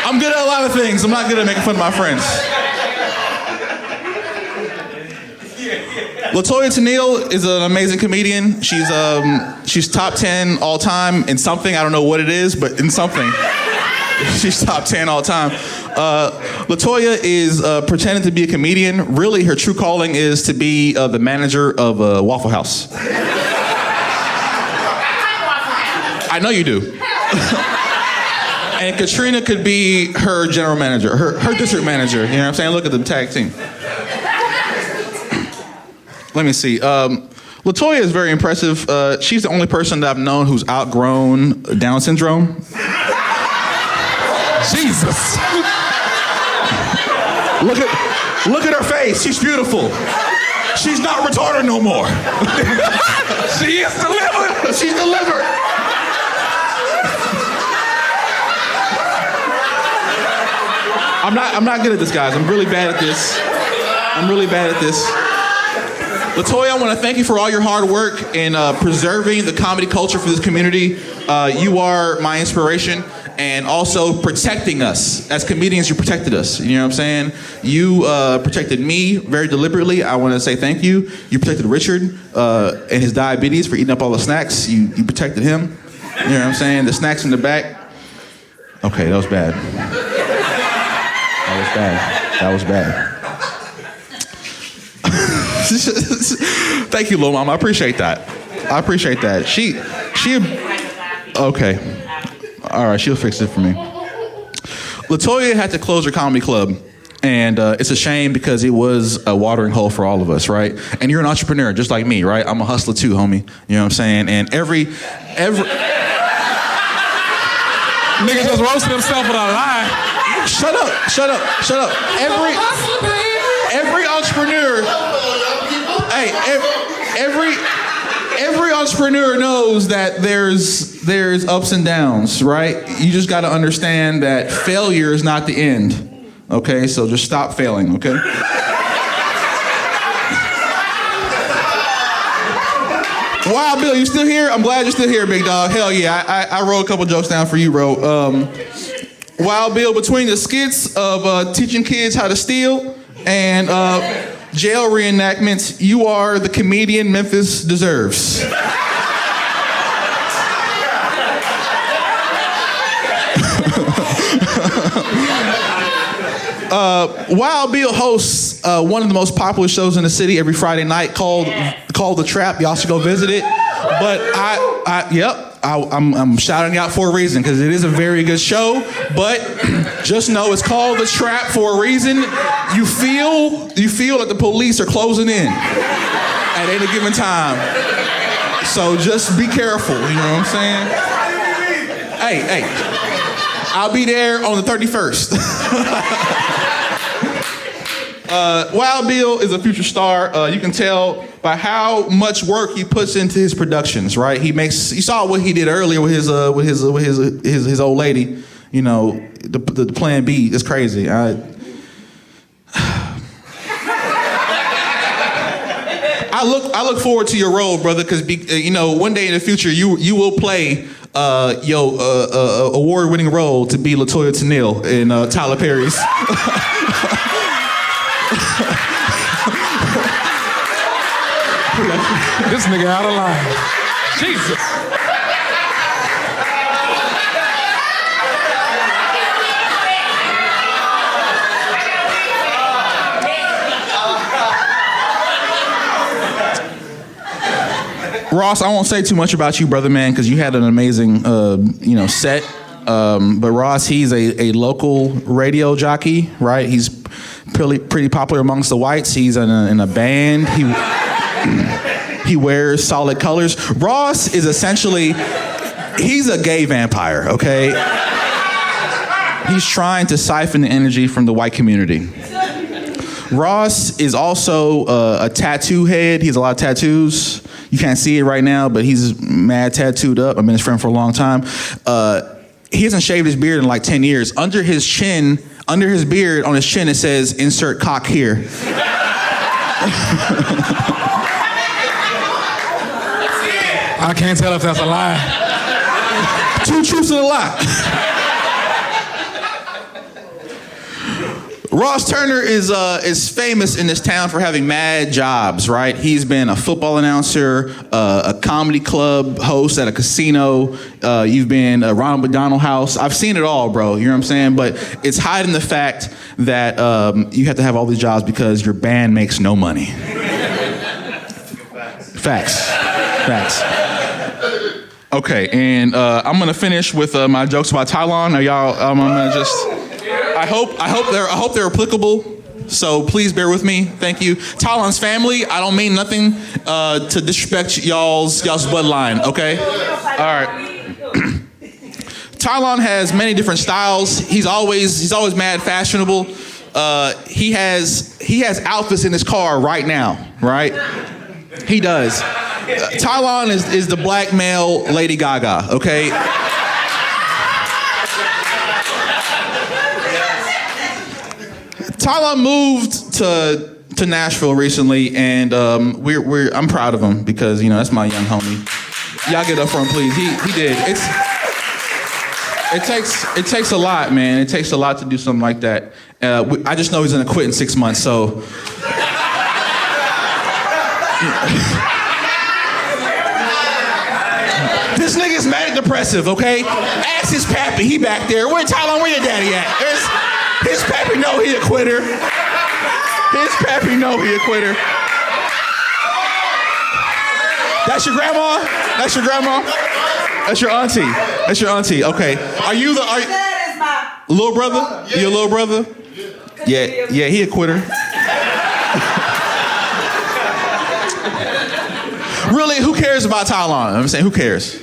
I'm good at a lot of things. I'm not good at making fun of my friends. LaToya Tennille is an amazing comedian. She's top 10 all time in something. I don't know what it is, but in something. She's top 10 all time. LaToya is pretending to be a comedian. Really, her true calling is to be the manager of a Waffle House. I know you do. And Katrina could be her general manager, her district manager. You know what I'm saying? Look at the tag team. Let me see. LaToya is very impressive. She's the only person that I've known who's outgrown Down syndrome. Jesus. Look at her face. She's beautiful. She's not retarded no more. She is delivered. She's delivered. I'm not good at this, guys. I'm really bad at this. Latoya, I want to thank you for all your hard work in preserving the comedy culture for this community. You are my inspiration, and also protecting us. As comedians, you protected us. You know what I'm saying? You protected me very deliberately. I want to say thank you. You protected Richard and his diabetes for eating up all the snacks. You protected him. You know what I'm saying? The snacks in the back. Okay, that was bad. That was bad. Thank you, Lil Mama. I appreciate that. She. Okay. All right, she'll fix it for me. Latoya had to close her comedy club, and it's a shame because it was a watering hole for all of us, right? And you're an entrepreneur just like me, right? I'm a hustler too, homie. You know what I'm saying? And every Nigga just roasted himself with a lie. Shut up. Every entrepreneur. Hey, every entrepreneur knows that there's ups and downs, right? You just got to understand that failure is not the end. Okay, so just stop failing. Okay. Wow, Bill, you still here? I'm glad you're still here, big dog. Hell yeah, I wrote a couple jokes down for you, bro. Wild Bill, between the skits of teaching kids how to steal and jail reenactments, you are the comedian Memphis deserves. Wild Bill hosts one of the most popular shows in the city every Friday night called The Trap. Y'all should go visit it. But I'm shouting out for a reason because it is a very good show. But just know it's called The Trap for a reason. You feel that the police are closing in at any given time. So just be careful. You know what I'm saying? Hey, I'll be there on the 31st. Wild Bill is a future star. You can tell by how much work he puts into his productions. Right? You saw what he did earlier with his old lady. You know, the Plan B is crazy. I look forward to your role, brother, because one day in the future you will play award-winning role to be Latoya Tennille in Tyler Perry's. This nigga out of line. Jesus. Ross, I won't say too much about you, brother, man, because you had an amazing, set. But Ross, he's a local radio jockey, right? He's pretty popular amongst the whites. He's in a band. He wears solid colors. Ross is essentially, he's a gay vampire, okay? He's trying to siphon the energy from the white community. Ross is also a tattoo head. He has a lot of tattoos. You can't see it right now, but he's mad tattooed up. I've been his friend for a long time. He hasn't shaved his beard in like 10 years. Under his beard, on his chin, it says, "Insert cock here." I can't tell if that's a lie. Two truths and a lie. Ross Turner is famous in this town for having mad jobs, right? He's been a football announcer, a comedy club host at a casino. You've been a Ronald McDonald House. I've seen it all, bro. You know what I'm saying? But it's hiding the fact that you have to have all these jobs because your band makes no money. Facts. Okay, and I'm gonna finish with my jokes about Tylon. Are y'all? I'm gonna just. I hope they're applicable. So please bear with me. Thank you, Tylon's family. I don't mean nothing to disrespect y'all's bloodline. Okay. All right. Tylon has many different styles. He's always mad fashionable. He has outfits in his car right now. Right. He does. Tylon is the black male Lady Gaga, okay? Tylon moved to Nashville recently, and I'm proud of him because that's my young homie. Y'all get up for him, please. He did. It takes a lot, man. It takes a lot to do something like that. I just know he's gonna quit in 6 months, so. This nigga's manic depressive, okay? Ask his pappy, he back there. Where Tylon, where your daddy at? His pappy know he a quitter. His pappy know he a quitter. That's your grandma? That's your grandma? That's your auntie. That's your auntie. Okay. Are you That is my little brother? Your little brother? Yeah, he a quitter. Really, who cares about Tylon? I'm saying, who cares?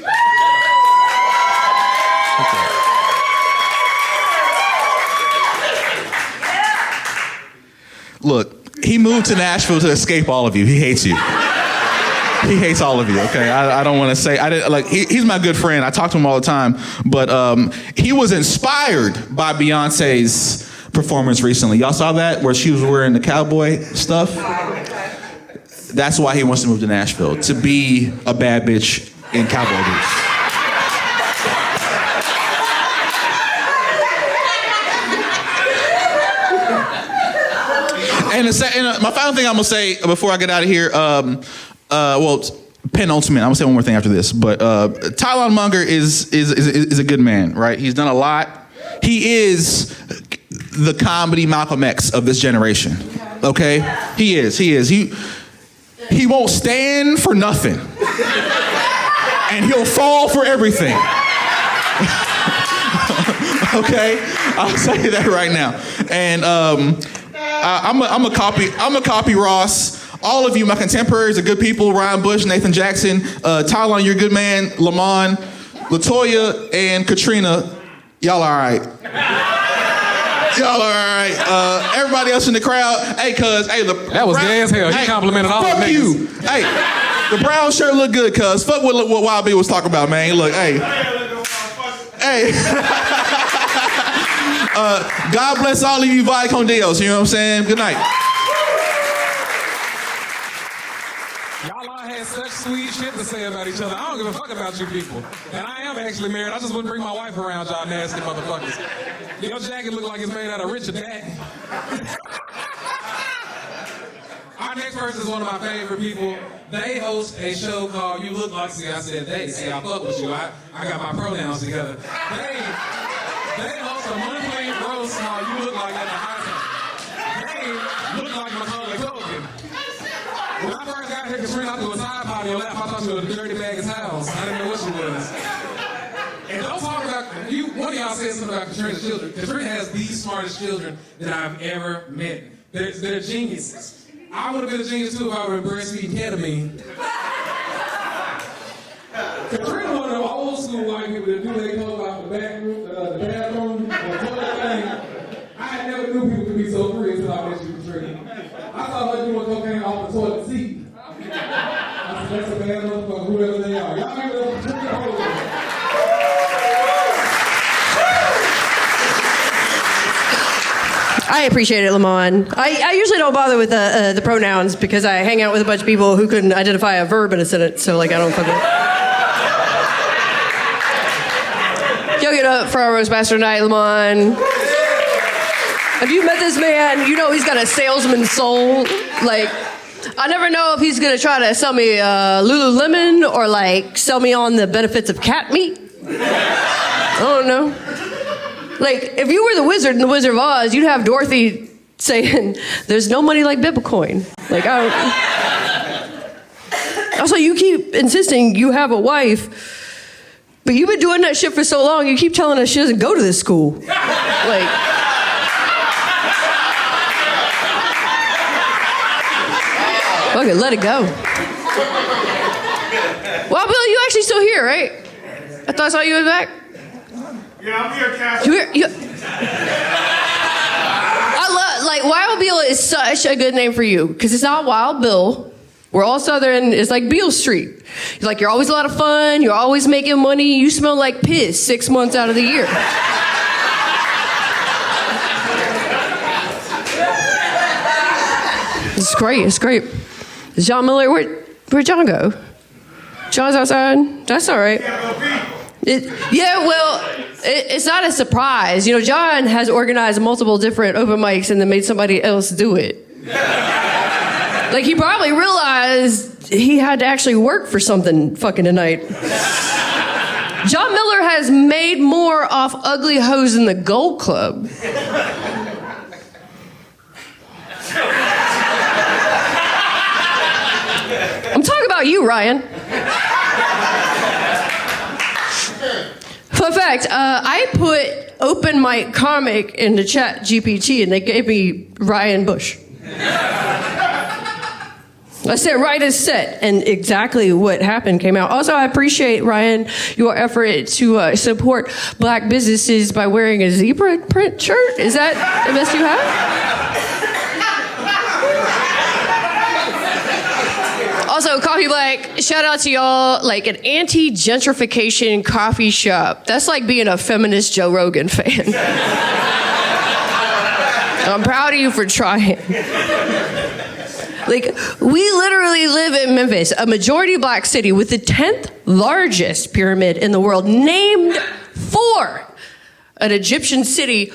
Look, he moved to Nashville to escape all of you. He hates you. He hates all of you, okay? I don't want to say, he's my good friend. I talk to him all the time. But he was inspired by Beyonce's performance recently. Y'all saw that, where she was wearing the cowboy stuff? That's why he wants to move to Nashville, to be a bad bitch in cowboy boots. And my final thing I'm gonna say before I get out of here, penultimate. I'm gonna say one more thing after this, but Tylon Monger is a good man, right? He's done a lot. He is the comedy Malcolm X of this generation. Okay, he is. He won't stand for nothing, and he'll fall for everything. Okay, I'll say that right now. And I'm a copy Ross. All of you, my contemporaries, are good people. Ryan Bush, Nathan Jackson, Tylon, you're a good man. Lamont, Latoya, and Katrina, y'all all right. Y'all all right. Everybody else in the crowd, hey, cuz, hey, that was gay as hell. He complimented all the niggas. Fuck you. Hey, the brown shirt look good, cuz. Fuck what Wild B was talking about, man. Look, hey. Hey. God bless all of you, Vaya con Dios. You know what I'm saying? Good night. Y'all all had such sweet shit to say about each other. I don't give a fuck about you people. And I am actually married. I just wouldn't bring my wife around y'all nasty motherfuckers. Your jacket look like it's made out of Richard Daddy. Our next person is one of my favorite people. They host a show called You Look Like, see, I said they. See, I fuck with you. I got my pronouns together. They host a monthly roast called You Look Like at the High School. They look like Macaulay Culkin. When I first got here, Katrina, I threw a side body on lap. I thought she was a dirty bag of towels. I didn't know what she was. And don't talk about you. One of y'all said something about Katrina's children. Katrina has the smartest children that I've ever met. They're geniuses. I would have been a genius too if I were breastfeeding ketamine. Katrina, one of the old school white people that do their clothes out the bathroom, the toilet thing. I never knew people could be so free until I met you, Katrina. I thought like doing cocaine off the toilet seat. I said, that's a bad motherfucker, whoever they are. Y'all give it up for Katrina. I appreciate it, Lamont. I usually don't bother with the pronouns because I hang out with a bunch of people who couldn't identify a verb in a sentence, so I don't fuck with it. Yo, get up for our roast master tonight, Lamont. Have you met this man? You know he's got a salesman's soul. I never know if he's gonna try to sell me Lululemon or sell me on the benefits of cat meat. I don't know. If you were the wizard in The Wizard of Oz, you'd have Dorothy saying, "There's no money like Bitcoin." Also, you keep insisting you have a wife, but you've been doing that shit for so long. You keep telling us she doesn't go to this school. Okay, let it go. Well, Bill, you actually still here, right? I thought I saw you in the back. Yeah, I'm here, Cass. Wild Bill is such a good name for you because it's not Wild Bill. We're all Southern. It's like Beale Street. You're always a lot of fun. You're always making money. You smell like piss 6 months out of the year. It's great. It's great. John Miller, where'd John go? John's outside. That's all right. It's not a surprise. You know, John has organized multiple different open mics and then made somebody else do it. Like, he probably realized he had to actually work for something fucking tonight. John Miller has made more off Ugly Hoes in the Gold Club. I'm talking about you, Ryan. Fun fact, I put open mic comic into Chat GPT and they gave me Ryan Bush. I said, write a set, and exactly what happened came out. Also, I appreciate, Ryan, your effort to support black businesses by wearing a zebra print shirt. Is that the best you have? Also, Coffee Black, shout out to y'all, like an Anti Gentrification coffee shop. That's like being a feminist Joe Rogan fan. I'm proud of you for trying. Like, we literally live in Memphis, a majority black city with the 10th largest pyramid in the world, named for an Egyptian city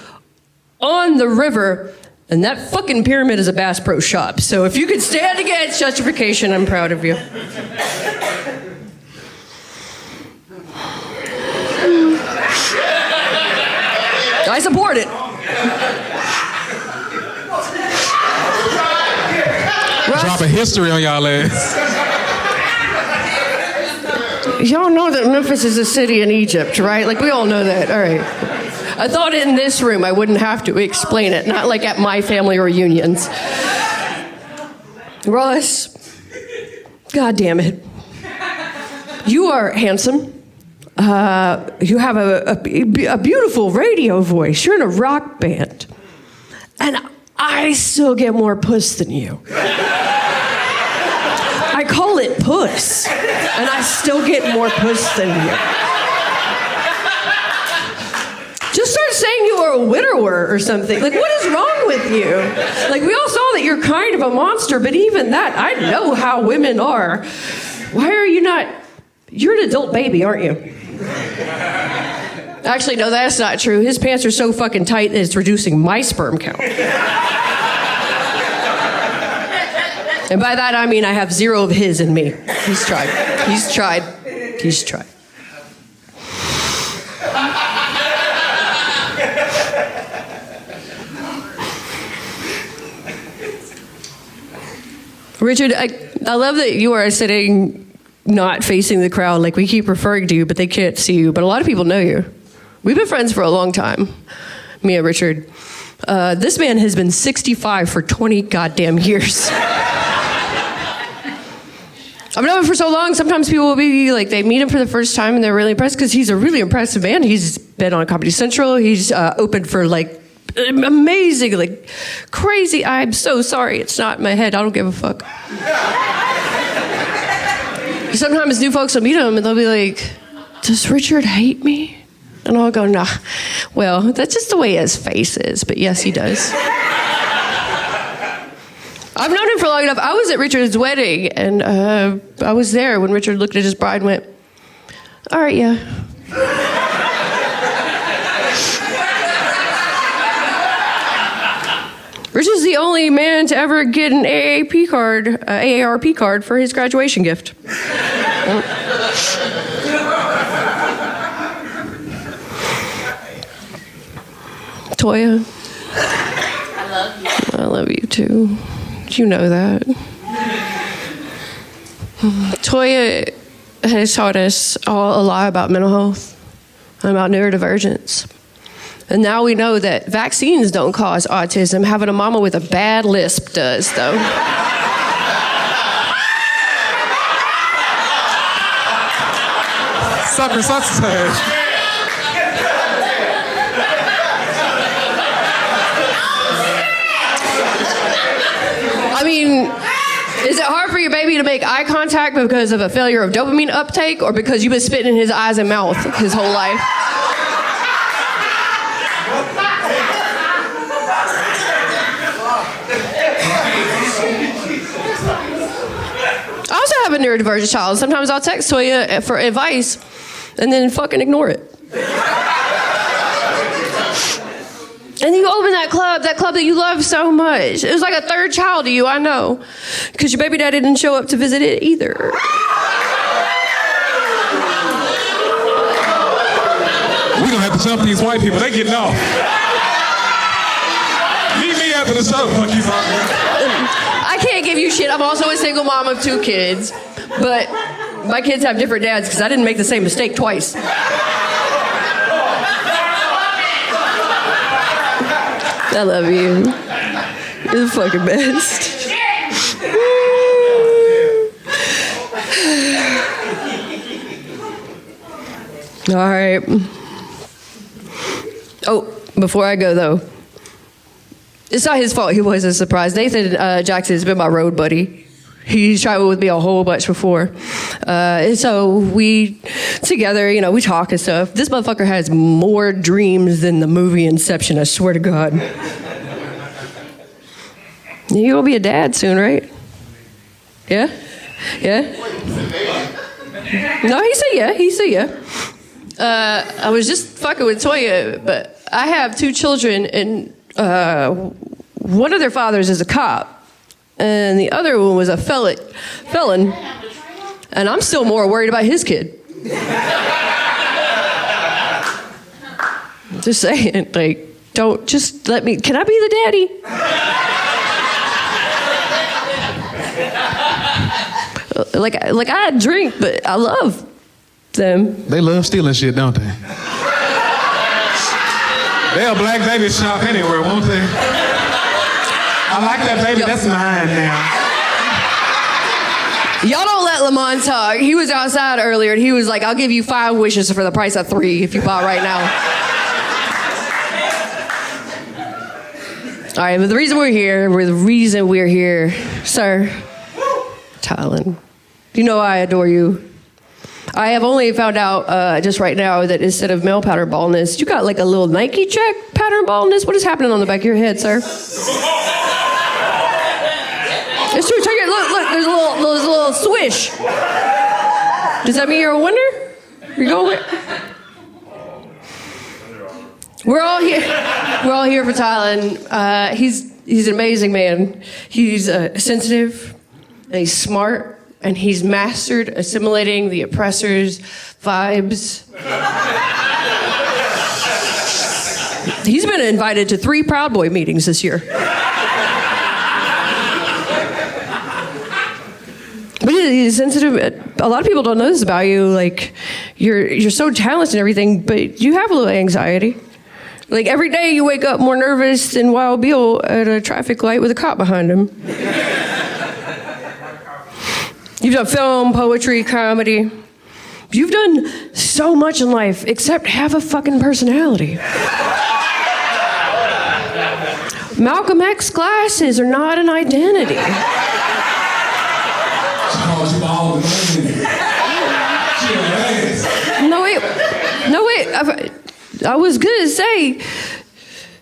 on the river. And that fucking pyramid is a Bass Pro shop. So if you could stand against gentrification, I'm proud of you. I support it. Dropping history on y'all ass. Y'all know that Memphis is a city in Egypt, right? Like, we all know that. All right. I thought in this room I wouldn't have to explain it, not like at my family reunions. Ross, God damn it. You are handsome. You have a beautiful radio voice. You're in a rock band. And I still get more puss than you. I call it puss, and I still get more puss than you. Just start saying you are a widower or something. Like, what is wrong with you? Like, we all saw that you're kind of a monster, but even that, I know how women are. Why are you not... You're an adult baby, aren't you? Actually, no, that's not true. His pants are so fucking tight that it's reducing my sperm count. And by that, I mean I have 0 of his in me. He's tried. He's tried. He's tried. Richard, I love that you are sitting not facing the crowd. Like, we keep referring to you, but they can't see you. But a lot of people know you. We've been friends for a long time, me and Richard. This man has been 65 for 20 goddamn years. I've known him for so long, sometimes people will be like, they meet him for the first time and they're really impressed because he's a really impressive man. He's been on Comedy Central. He's opened for like amazing, like crazy. I'm so sorry. It's not in my head. I don't give a fuck. Sometimes new folks will meet him and they'll be like, does Richard hate me? And I'll go, nah. Well, that's just the way his face is. But yes, he does. I've known him for long enough. I was at Richard's wedding, and I was there when Richard looked at his bride and went, all right, yeah. Richard's the only man to ever get an AARP card for his graduation gift. Toya. I love you. I love you too. You know that. Toya has taught us all a lot about mental health and about neurodivergence. And now we know that vaccines don't cause autism. Having a mama with a bad lisp does, though. Sucker sausage. I mean, is it hard for your baby to make eye contact because of a failure of dopamine uptake or because you've been spitting in his eyes and mouth his whole life? a neurodivergent child. Sometimes I'll text Toya for advice and then fucking ignore it. And you open that club that you love so much. It was like a third child to you, I know. Because your baby daddy didn't show up to visit it either. We're gonna have to jump these white people. They getting off. Meet me after the show. I can't give you shit. I'm also a single mom of 2 kids. But my kids have different dads because I didn't make the same mistake twice. I love you. You're the fucking best. All right. Oh, before I go though, it's not his fault. He was a surprise. Nathan Jackson has been my road buddy. He's traveled with me a whole bunch before. And so we, together, we talk and stuff. This motherfucker has more dreams than the movie Inception, I swear to God. You're gonna be a dad soon, right? Yeah? Yeah? No, he said yeah. He said yeah. I was just fucking with Toya, but I have 2 children, and one of their fathers is a cop. And the other one was a felon. And I'm still more worried about his kid. Just saying, don't just let me, can I be the daddy? I drink, but I love them. They love stealing shit, don't they? They'll black baby shop anywhere, won't they? I like that baby. That's mine now. Y'all don't let Lamont talk. He was outside earlier and he was like, I'll give you 5 wishes for the price of 3 if you buy right now. All right, but the reason we're here, sir, Tylon, you know I adore you. I have only found out just right now that instead of male pattern baldness, you got like a little Nike check pattern baldness. What is happening on the back of your head, sir? It's true. Check it. Look. There's a little swish. Does that mean you're a winner? You're going. We're all here. We're all here for Tylon. He's an amazing man. He's sensitive, and he's smart. And he's mastered assimilating the oppressor's vibes. He's been invited to 3 Proud Boy meetings this year. But he's sensitive. A lot of people don't know this about you. Like, you're so talented and everything, but you have a little anxiety. Like, every day you wake up more nervous than Wild Bill at a traffic light with a cop behind him. You've done film, poetry, comedy. You've done so much in life except have a fucking personality. Malcolm X glasses are not an identity. No wait. I was gonna say,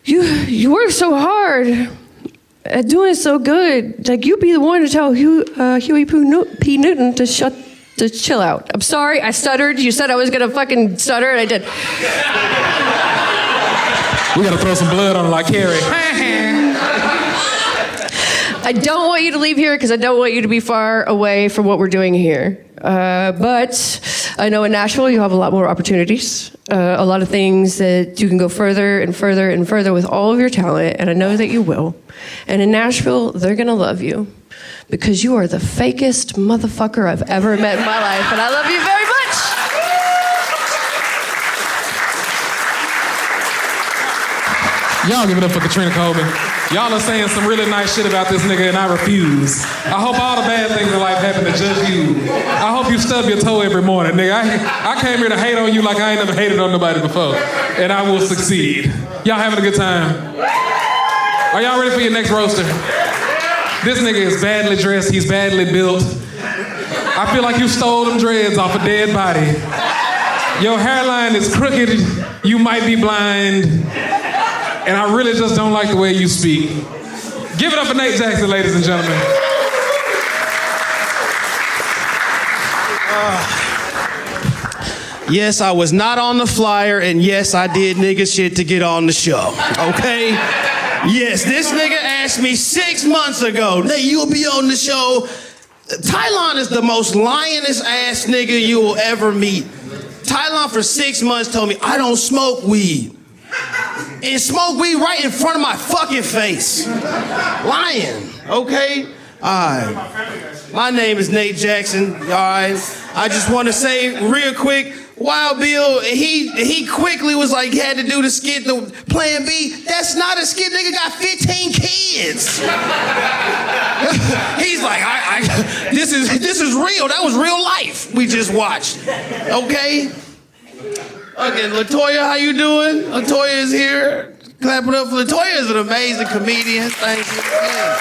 you work so hard at doing so good. Like, you'd be the one to tell Huey P. Newton to chill out. I'm sorry, I stuttered. You said I was gonna fucking stutter, and I did. We gotta throw some blood on it like Carrie. I don't want you to leave here because I don't want you to be far away from what we're doing here. But I know in Nashville you have a lot more opportunities, a lot of things that you can go further and further and further with all of your talent, and I know that you will. And in Nashville, they're gonna love you because you are the fakest motherfucker I've ever met in my life, and I love you very much. Y'all give it up for Katrina Coleman. Y'all are saying some really nice shit about this nigga, and I refuse. I hope all the bad things in life happen to just you. I hope you stub your toe every morning, nigga. I came here to hate on you like I ain't never hated on nobody before, and I will succeed. Y'all having a good time? Are y'all ready for your next roaster? This nigga is badly dressed. He's badly built. I feel like you stole them dreads off a dead body. Your hairline is crooked. You might be blind. And I really just don't like the way you speak. Give it up for Nate Jackson, ladies and gentlemen. Yes, I was not on the flyer, and yes, I did nigga shit to get on the show. Okay? Yes, this nigga asked me 6 months ago, "Hey, you'll be on the show." Tylon is the most lionest ass nigga you will ever meet. Tylon for 6 months told me, "I don't smoke weed." And smoke weed right in front of my fucking face. Lying, okay? Alright. My name is Nate Jackson, alright? I just want to say real quick, Wild Bill, he quickly was like, he had to do the skit, the Plan B. That's not a skit, nigga got 15 kids. He's like, this is real. That was real life we just watched. Okay? Okay, Latoya, how you doing? Latoya is here. Clap it up for Latoya. Is an amazing comedian. Thank you. Yeah.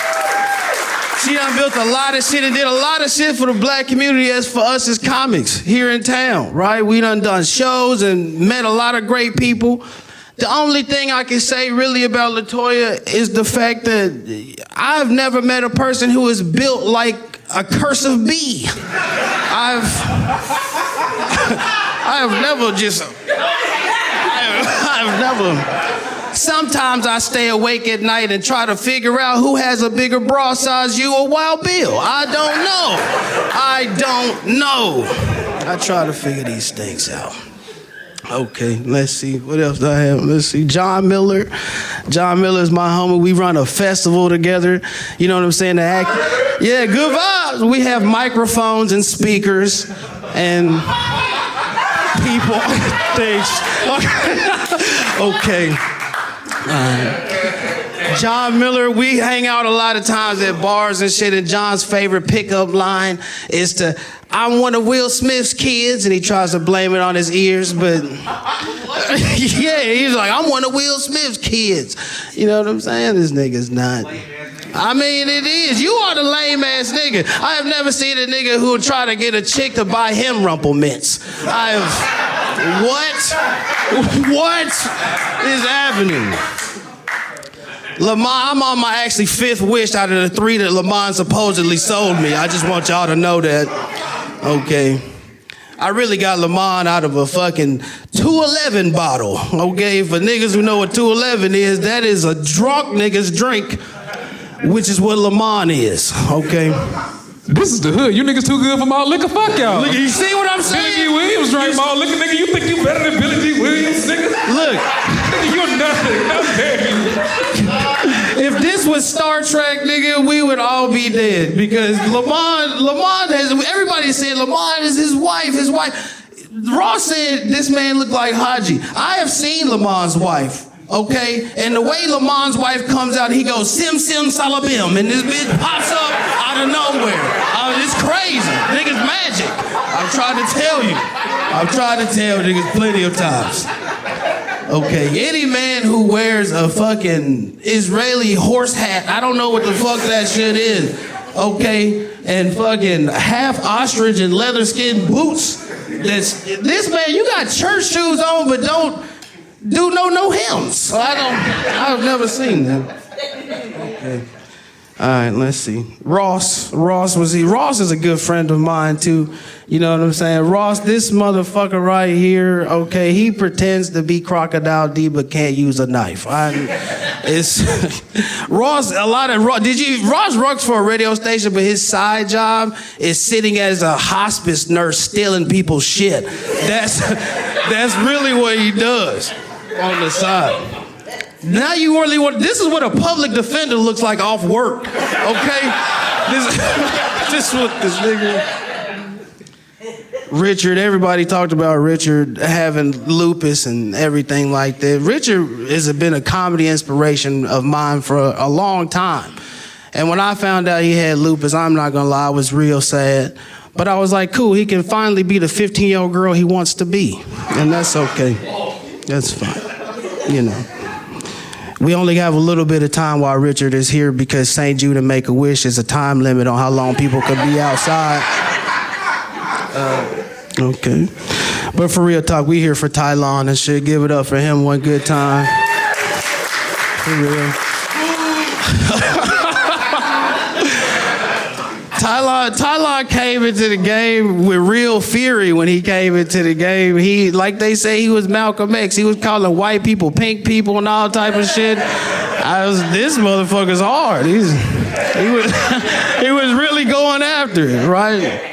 She done built a lot of shit and did a lot of shit for the black community as for us as comics here in town, right? We done shows and met a lot of great people. The only thing I can say really about Latoya is the fact that I've never met a person who is built like a cursive bee. I've never. Sometimes I stay awake at night and try to figure out who has a bigger bra size, you or Wild Bill. I don't know. I try to figure these things out. Okay, let's see. What else do I have? Let's see. John Miller. John Miller is my homie. We run a festival together. You know what I'm saying? Yeah, good vibes. We have microphones and speakers and people. Things. Okay. John Miller, we hang out a lot of times at bars and shit, and John's favorite pickup line is "I'm one of Will Smith's kids," and he tries to blame it on his ears, but yeah, he's like, "I'm one of Will Smith's kids." You know what I'm saying? This nigga's not. I mean, it is. You are the lame ass nigga. I have never seen a nigga who would try to get a chick to buy him Rumple Mints. What is happening? Lamont, I'm on my actually 5th wish out of the 3 that Lamont supposedly sold me. I just want y'all to know that. Okay. I really got Lamont out of a fucking 211 bottle. Okay, for niggas who know what 211 is, that is a drunk nigga's drink, which is what Lamont is. Okay. This is the hood. You niggas too good for malt liquor. Fuck y'all. Look, you see what I'm saying? Billy G. Williams drank malt liquor, nigga. You think you better than Billy G. Williams, nigga? Look. Nigga, you're nothing. How dare you? If this was Star Trek, nigga, we would all be dead. Because Lamont has, everybody said Lamont is his wife. Ross said this man looked like Haji. I have seen Lamont's wife. Okay, and the way Lamont's wife comes out, he goes sim sim salabim, and this bitch pops up out of nowhere. It's crazy, niggas magic. I've tried to tell niggas plenty of times. Okay, any man who wears a fucking Israeli horse hat, I don't know what the fuck that shit is. Okay, and fucking half ostrich and leather skin boots. This man, you got church shoes on, but don't do no hymns. I've never seen them. Okay. All right, let's see. Ross is a good friend of mine too. You know what I'm saying? Ross, this motherfucker right here, okay, he pretends to be Crocodile D but can't use a knife. Ross works for a radio station, but his side job is sitting as a hospice nurse stealing people's shit. That's really what he does on the side. Now you really this is what a public defender looks like off work, okay? This is what this nigga... Richard, everybody talked about Richard having lupus and everything like that. Richard has been a comedy inspiration of mine for a long time. And when I found out he had lupus, I'm not gonna lie, I was real sad. But I was like, cool, he can finally be the 15-year-old girl he wants to be. And that's okay. That's fine, you know. We only have a little bit of time while Richard is here because St. Jude and Make-A-Wish is a time limit on how long people could be outside. Okay. But for real talk, we here for Tylon and shit. Give it up for him one good time. For real. Tylon Tylon came into the game with real fury when he came into the game. He, like they say, he was Malcolm X. He was calling white people pink people and all type of shit. This motherfucker's hard. He was really going after it, right?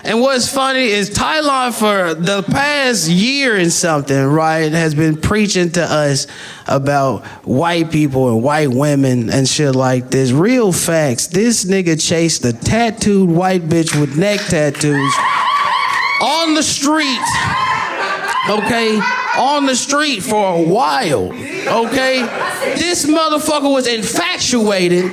And what's funny is Tylon for the past year and something, right, has been preaching to us about white people and white women and shit like this. Real facts. This nigga chased a tattooed white bitch with neck tattoos on the street. Okay? On the street for a while. Okay? This motherfucker was infatuated.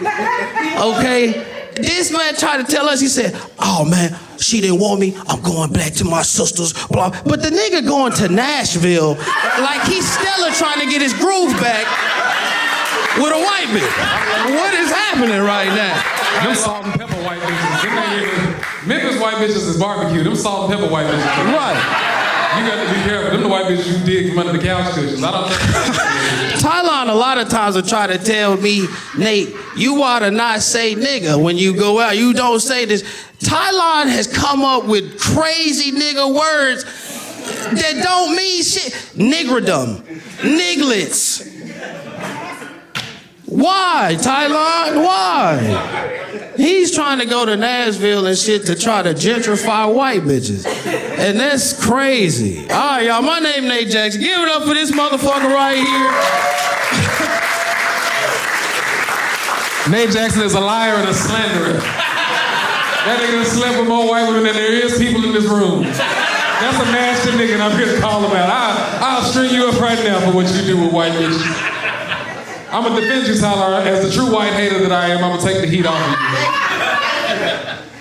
Okay? This man tried to tell us, he said, oh man, she didn't want me, I'm going back to my sisters, blah. But the nigga going to Nashville like he's Stella trying to get his groove back with a white bitch. What is happening right now? Them salt and pepper white bitches. Memphis white bitches is barbecue. Them salt and pepper white bitches. Right. You got to be careful. Them the white bitches you dig from under the couch cushions. I don't think Tylon a lot of times will try to tell me, Nate, you ought to not say nigga when you go out. You don't say this. Tylon has come up with crazy nigga words that don't mean shit. Niggerdom, nigglets. Why, Tylon? Why? He's trying to go to Nashville and shit to try to gentrify white bitches. And that's crazy. All right, y'all, my name Nate Jackson. Give it up for this motherfucker right here. Nate Jackson is a liar and a slanderer. That nigga done slept with more white women than there is people in this room. That's a nasty nigga and I'm here to call him out. I'll string you up right now for what you do with white bitches. I'm gonna defend you, Tyler. As the true white hater that I am, I'm gonna take the heat off of you.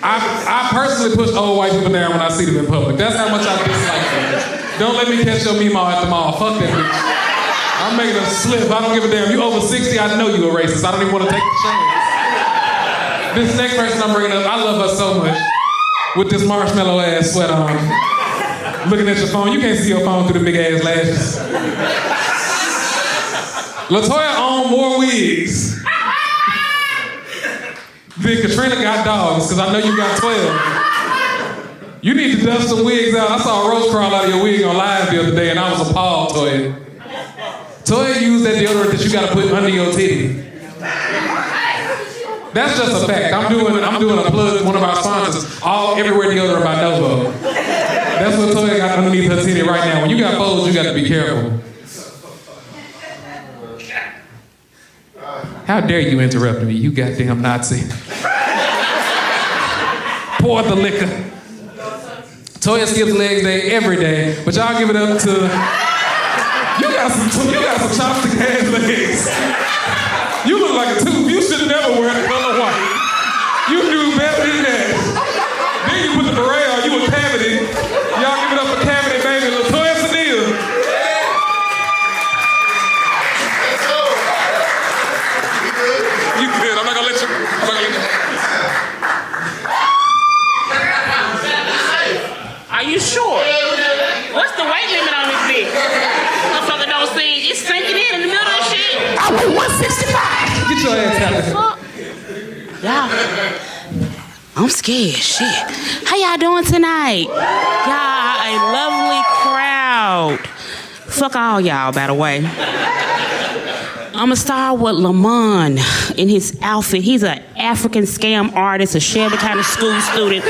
I personally push old white people down when I see them in public. That's how much I dislike them. Don't let me catch your Meemaw at the mall. Fuck that bitch. I'm making a slip. I don't give a damn. You over 60, I know you a racist. I don't even want to take the chance. This next person I'm bringing up, I love her so much. With this marshmallow ass sweat on. Looking at your phone. You can't see your phone through the big ass lashes. LaToya owned more wigs than Katrina got dogs, because I know you got 12. You need to dust some wigs out. I saw a roach crawl out of your wig on live the other day, and I was appalled, Toya. Toya used that deodorant that you got to put under your titty. That's just a fact. I'm doing a plug to one of our sponsors, Everywhere Deodorant by Novo. That's what Toya got underneath her titty right now. When you got folds, you got to be careful. How dare you interrupt me, you goddamn Nazi. Pour the liquor. Toya skips legs day every day, but y'all give it up to... You got some chopstick ass legs. You look like a tooth. You should never wear the color white. You do better than that. Then you put the beret on, you a cavity. Y'all give it up for cavity, baby. LaToya Sedil. You good. I'm not gonna let you. Are you sure? What's the weight limit on this bitch? Motherfucker don't see. It's sinking in the middle of the shit. I weigh 165. Get your ass out there. Y'all, I'm scared. Shit. How y'all doing tonight? Y'all a lovely crowd. Fuck all y'all, by the way. I'm gonna start with Lamont in his outfit. He's an African scam artist, a Shelby County school student,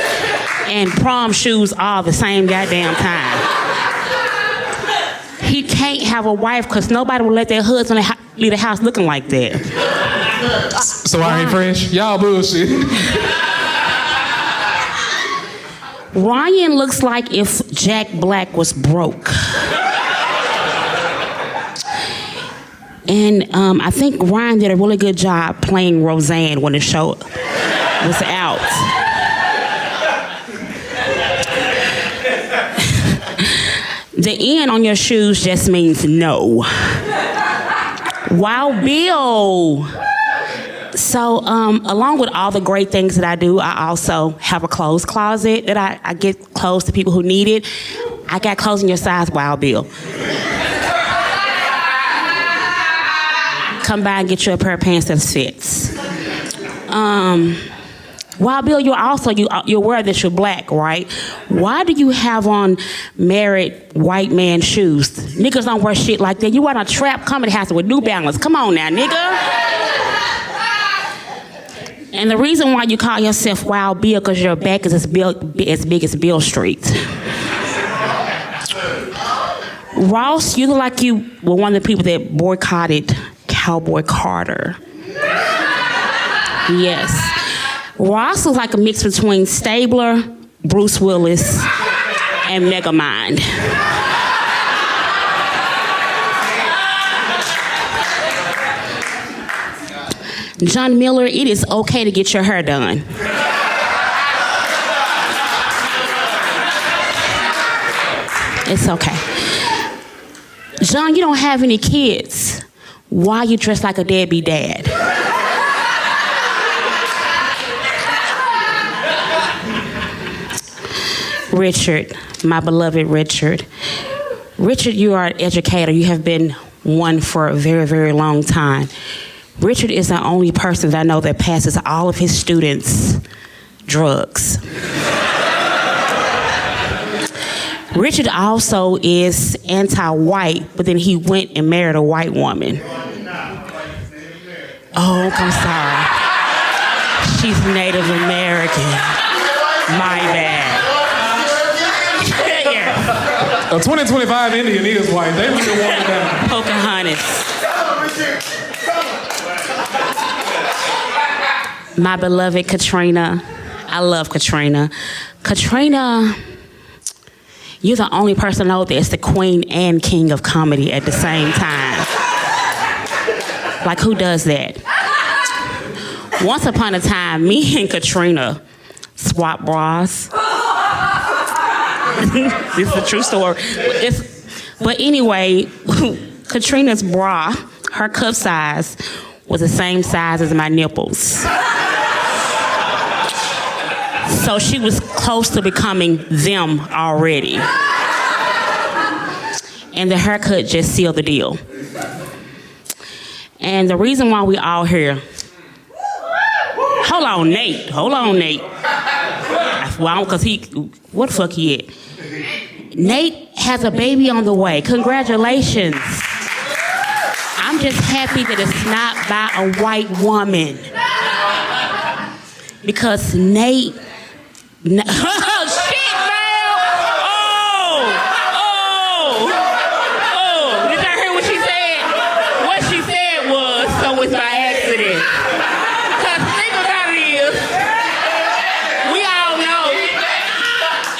and prom shoes all the same goddamn time. He can't have a wife because nobody will let their husband leave the house looking like that. So I ain't fresh? Y'all bullshit. Ryan looks like if Jack Black was broke. And I think Ryan did a really good job playing Roseanne when the show was out. The N on your shoes just means no. Wild Bill. So, along with all the great things that I do, I also have a clothes closet that I get clothes to people who need it. I got clothes in your size, Wild Bill. Come by and get you a pair of pants that fits. Wild Bill, you're aware that you're black, right? Why do you have on married white man shoes? Niggas don't wear shit like that. You want a trap comedy house with New Balance. Come on now, nigga. And the reason why you call yourself Wild Bill, because your back is as big as Bill Street. Ross, you look like you were one of the people that boycotted Cowboy Carter. Yes. Ross was like a mix between Stabler, Bruce Willis, and Megamind. John Miller, it is okay to get your hair done. It's okay. John, you don't have any kids. Why you dressed like a deadbeat dad? Richard, my beloved Richard. Richard, you are an educator. You have been one for a very, very long time. Richard is the only person that I know that passes all of his students drugs. Richard also is anti-white, but then he went and married a white woman. Oh, I'm sorry. She's Native American. My bad. Yeah. A 2025 Indian is white. They really want it down. Pocahontas. My beloved Katrina. I love Katrina. Katrina, you're the only person I know that's the queen and king of comedy at the same time. Like, who does that? Once upon a time, me and Katrina swapped bras. This is a true story. But anyway, Katrina's bra, her cup size, was the same size as my nipples. So she was close to becoming them already. And the haircut just sealed the deal. And the reason why we all here... Hold on, Nate. Well, because what the fuck he at? Nate has a baby on the way. Congratulations. I'm just happy that it's not by a white woman. Because Nate... Oh, shit, man! Oh! Did y'all hear what she said? What she said was, so it's by accident. Because think about it is, we all know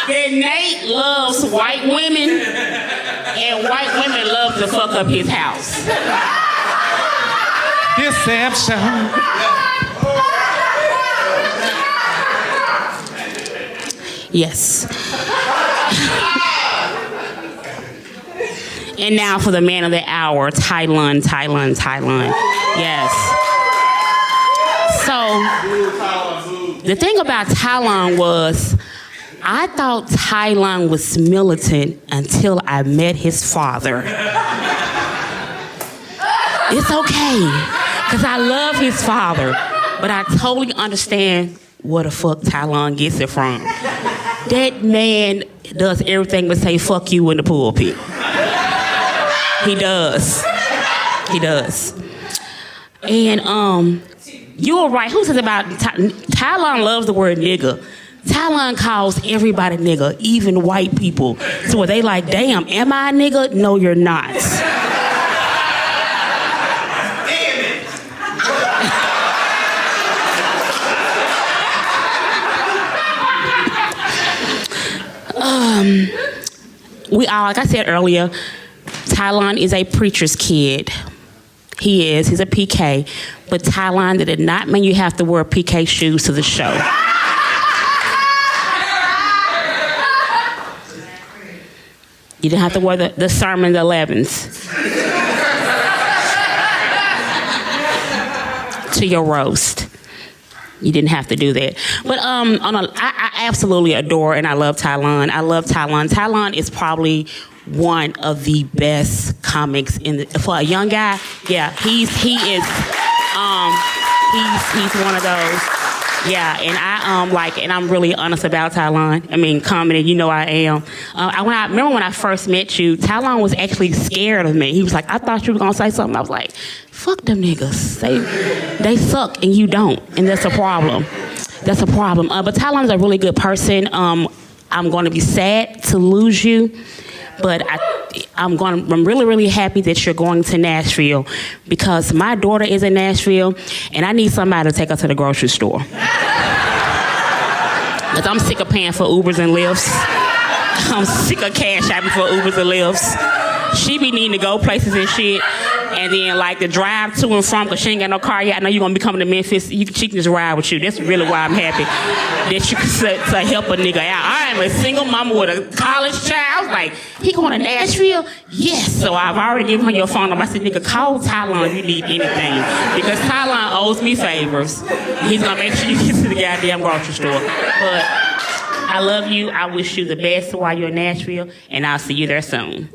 that Nate loves white women, and white women love to fuck up his house. Deception. Yes. And now for the man of the hour, Tylon. Yes. So, the thing about Tylon was, I thought Tylon was militant until I met his father. It's okay, because I love his father, but I totally understand where the fuck Tylon gets it from. That man does everything but say fuck you in the pulpit. He does. And you were right. Who says about Tylon loves the word nigga. Tylon calls everybody nigga, even white people. So they like, damn, am I a nigga? No, you're not. Like I said earlier, Tylon is a preacher's kid. He's a PK. But Tylon, that did not mean you have to wear PK shoes to the show. You didn't have to wear the Sermon 11s to your roast. You didn't have to do that. But I absolutely adore and I love Tylon. Tylon is probably one of the best comics for a young guy. Yeah, he is. He's one of those. Yeah, and and I'm really honest about Tylon. I mean, comedy, you know I am. I remember when I first met you, Tylon was actually scared of me. He was like, I thought you were gonna say something. I was like, fuck them niggas. They suck and you don't, and that's a problem. That's a problem. But Tylon's a really good person. I'm gonna be sad to lose you. But I'm really, really happy that you're going to Nashville because my daughter is in Nashville and I need somebody to take her to the grocery store. Because I'm sick of paying for Ubers and Lyfts. I'm sick of cash out for Ubers and Lyfts. She be needing to go places and shit. And then like the drive to and from, because she ain't got no car yet. I know you're going to be coming to Memphis. She can just ride with you. That's really why I'm happy that you can to help a nigga out. I am a single mama with a college child. I was like, he going to Nashville? Yes. So I've already given her your phone number. I said, nigga, call Tylon if you need anything. Because Tylon owes me favors. He's going to make sure you get to the goddamn grocery store. But I love you. I wish you the best while you're in Nashville. And I'll see you there soon.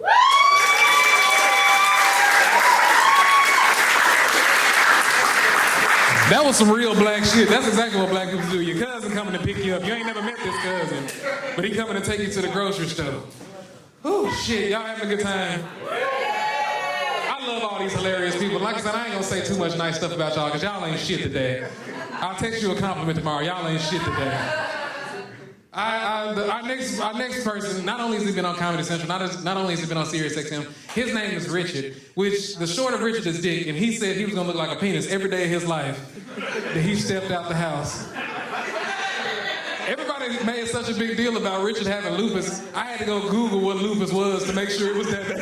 That was some real black shit. That's exactly what black people do. Your cousin coming to pick you up. You ain't never met this cousin, but he coming to take you to the grocery store. Oh shit, y'all having a good time? I love all these hilarious people. Like I said, I ain't gonna say too much nice stuff about y'all because y'all ain't shit today. I'll text you a compliment tomorrow. Y'all ain't shit today. Our next person, not only has he been on Comedy Central, not only has he been on Sirius XM, his name is Richard, which the short of Richard is Dick, and he said he was gonna look like a penis every day of his life that he stepped out the house. Everybody made such a big deal about Richard having lupus. I had to go Google what lupus was to make sure it was that bad.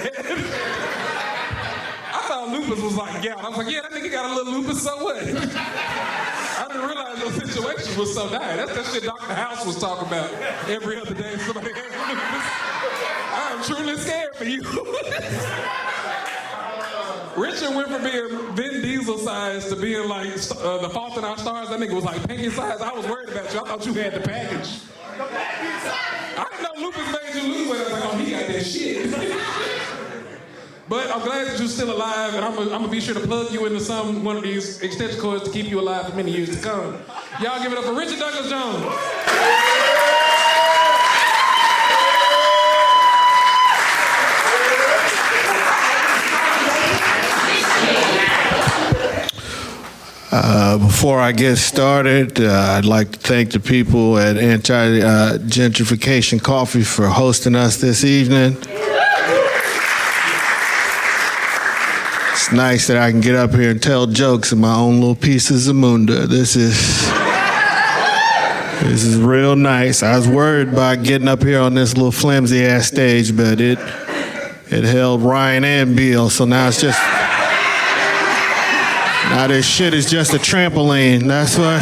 I thought lupus was like gout. I was like, yeah, that nigga got a little lupus, so what? I didn't realize the situation was so dire. That's that shit Dr. House was talking about every other day. Somebody had lupus. I'm truly scared for you. Richard went from being Vin Diesel size to being like the Fault in Our Stars. That nigga was like pinky size. I was worried about you. I thought you had the package. I didn't know lupus made you lose weight. I was like, oh, he got that shit. But I'm glad that you're still alive, and I'm gonna be sure to plug you into one of these extension cords to keep you alive for many years to come. Y'all give it up for Richard Douglas Jones. Before I get started, I'd like to thank the people at Anti Gentrification Coffee for hosting us this evening. It's nice that I can get up here and tell jokes in my own little piece of Zamunda. This is real nice. I was worried about getting up here on this little flimsy ass stage, but it held Ryan and Beal, so now it's just. Now this shit is just a trampoline. That's what.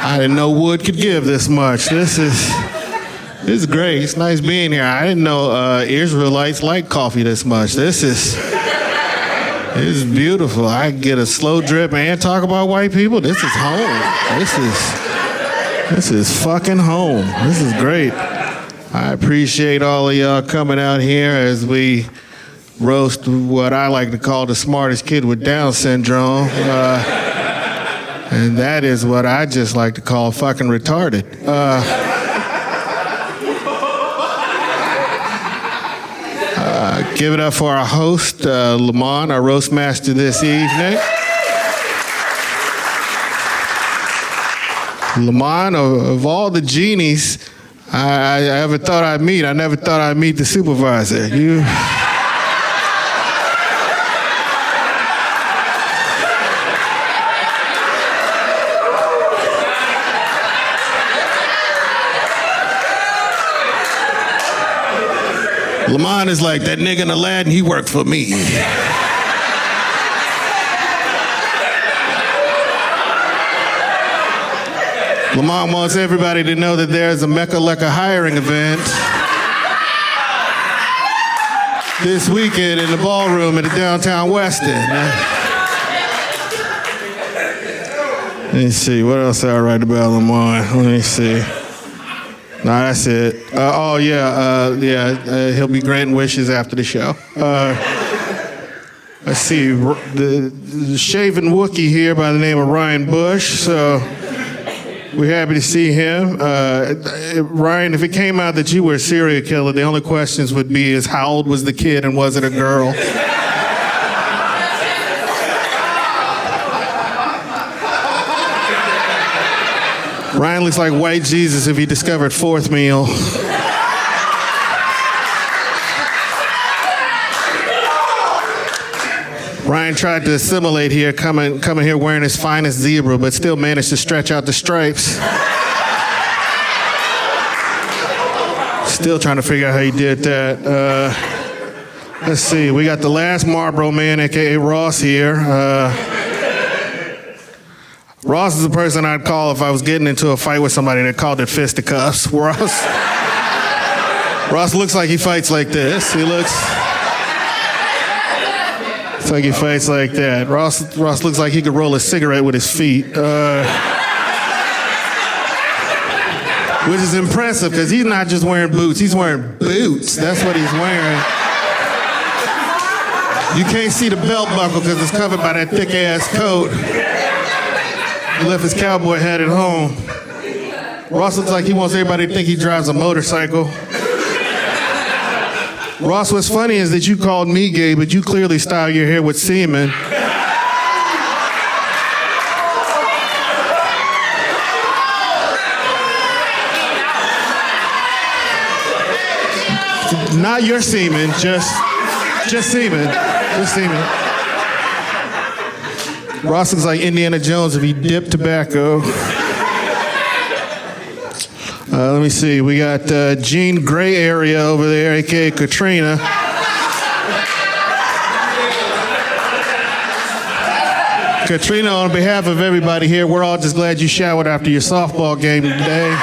I didn't know wood could give this much. This is great. It's nice being here. I didn't know Israelites like coffee this much. This is beautiful. I get a slow drip and talk about white people. This is home. This is fucking home. This is great. I appreciate all of y'all coming out here as we roast what I like to call the smartest kid with Down syndrome. And that is what I just like to call fucking retarded. Give it up for our host, Lamont, our roast master this evening. Lamont, of all the genies I ever thought I'd meet, I never thought I'd meet the supervisor. Lamont is like, that nigga in Aladdin, he worked for me. Lamont wants everybody to know that there's a Mecca Lecca hiring event this weekend in the ballroom at the Downtown Westin. Let me see, what else did I write about Lamont? Let me see. No, that's it. He'll be granting wishes after the show. Let's see, the shaven Wookiee here by the name of Ryan Bush. So we're happy to see him. Ryan, if it came out that you were a serial killer, the only questions would be is how old was the kid and was it a girl? Ryan looks like white Jesus if he discovered fourth meal. Ryan tried to assimilate here, coming here wearing his finest zebra, but still managed to stretch out the stripes. Still trying to figure out how he did that. Let's see, we got the last Marlboro man, AKA Ross here. Ross is the person I'd call if I was getting into a fight with somebody that called it fisticuffs. Ross looks like he fights like this. He looks like he fights like that. Ross looks like he could roll a cigarette with his feet. Which is impressive because he's not just wearing boots, he's wearing boots. That's what he's wearing. You can't see the belt buckle because it's covered by that thick ass coat. He left his cowboy hat at home. Ross looks like he wants everybody to think he drives a motorcycle. Ross, what's funny is that you called me gay, but you clearly style your hair with semen. Not your semen, just semen. Just semen. Ross looks like Indiana Jones if he dipped tobacco. Let me see. We got Jean Gray Area over there, a.k.a. Katrina. Katrina, on behalf of everybody here, we're all just glad you showered after your softball game today.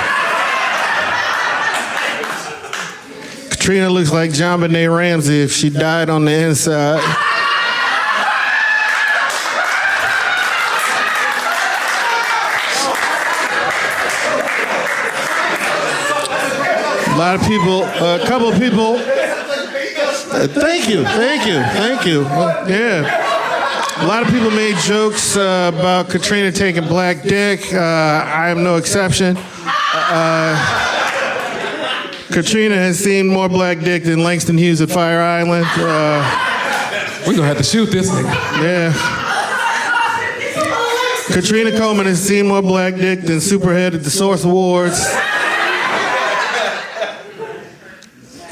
Katrina looks like JonBenet Ramsey if she died on the inside. A lot of people, a couple of people. Thank you. Yeah. A lot of people made jokes about Katrina taking black dick. I am no exception. Katrina has seen more black dick than Langston Hughes at Fire Island. We're gonna have to shoot this nigga. Yeah. Katrina Coleman has seen more black dick than Superhead at the Source Awards.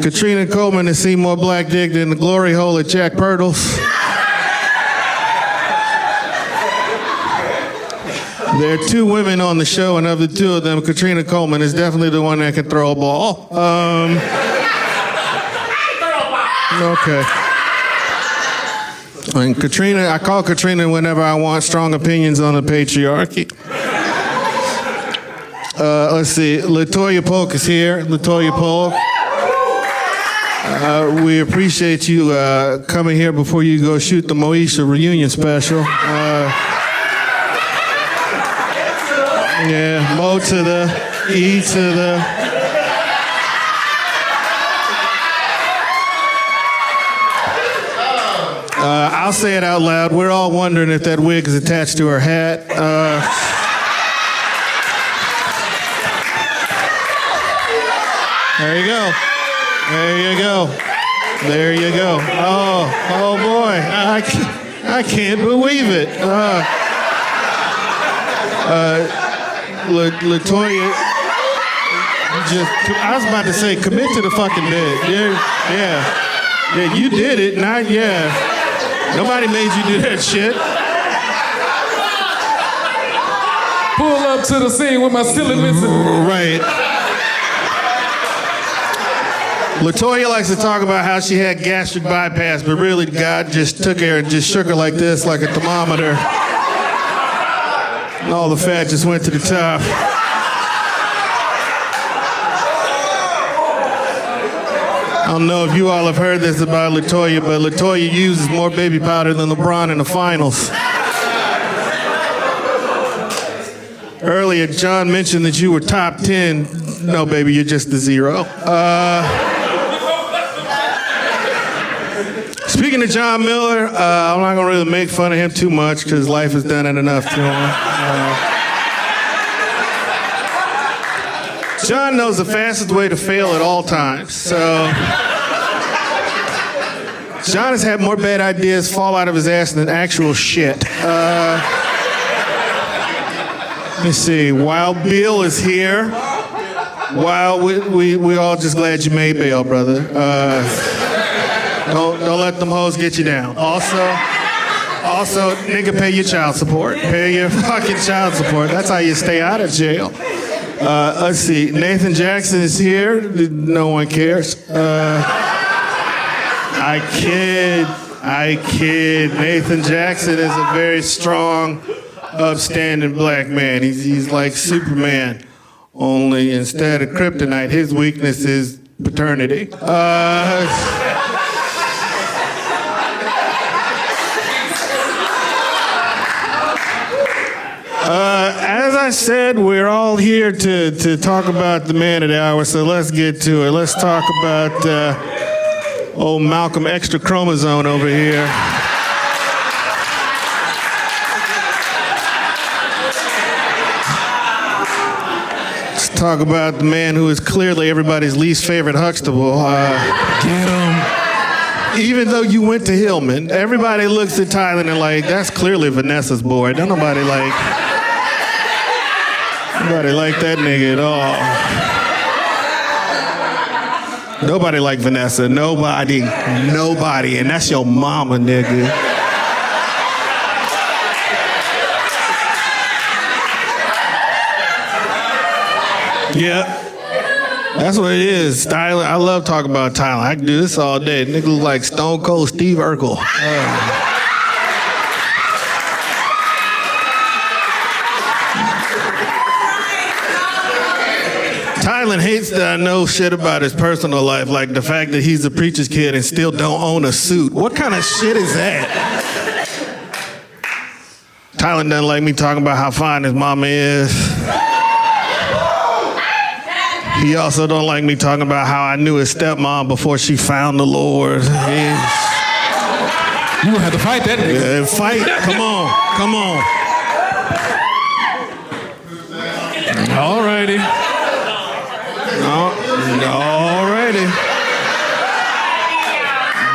Katrina Coleman has seen more black dick than the glory hole at Jack Pirtle's. There are two women on the show, and of the two of them, Katrina Coleman is definitely the one that can throw a ball. Okay. And Katrina, I call Katrina whenever I want strong opinions on the patriarchy. Let's see, LaToya Polk is here. LaToya Polk. We appreciate you coming here before you go shoot the Moesha reunion special. Yeah, Mo to the E to the. I'll say it out loud. We're all wondering if that wig is attached to her hat. There you go. There you go. There you go. Oh boy. I can't believe it. LaToya, I was about to say, commit to the fucking bed. Yeah, you did it, not yeah. Nobody made you do that shit. Pull up to the scene with my silly missing. Right. LaToya likes to talk about how she had gastric bypass, but really God just took her and just shook her like this, like a thermometer. And all the fat just went to the top. I don't know if you all have heard this about LaToya, but LaToya uses more baby powder than LeBron in the finals. Earlier, John mentioned that you were top 10. No, baby, you're just the zero. Speaking of John Miller, I'm not gonna really make fun of him too much because life has done it enough to him. John knows the fastest way to fail at all times. So John has had more bad ideas fall out of his ass than actual shit. Let me see. Wild Bill is here. Wild, we all just glad you made bail, brother. Don't let them hoes get you down. Also, nigga, pay your child support. Pay your fucking child support. That's how you stay out of jail. Let's see. Nathan Jackson is here. No one cares. I kid. Nathan Jackson is a very strong, upstanding black man. He's like Superman, only instead of kryptonite, his weakness is paternity. As I said, we're all here to talk about the man of the hour, so let's get to it. Let's talk about old Malcolm Extra Chromosome over here. Let's talk about the man who is clearly everybody's least favorite Huxtable. Get him. Even though you went to Hillman, everybody looks at Tylon and like, that's clearly Vanessa's boy. Don't nobody like that nigga at all. Nobody like Vanessa. Nobody. And that's your mama, nigga. Yeah. That's what it is. Tylon, I love talking about Tylon. I can do this all day. Nigga look like Stone Cold Steve Urkel. Tylon hates that I know shit about his personal life, like the fact that he's a preacher's kid and still don't own a suit. What kind of shit is that? Tylon doesn't like me talking about how fine his mama is. He also don't like me talking about how I knew his stepmom before she found the Lord. You gonna have to fight that nigga. Yeah, fight. Come on. Alrighty. Alrighty.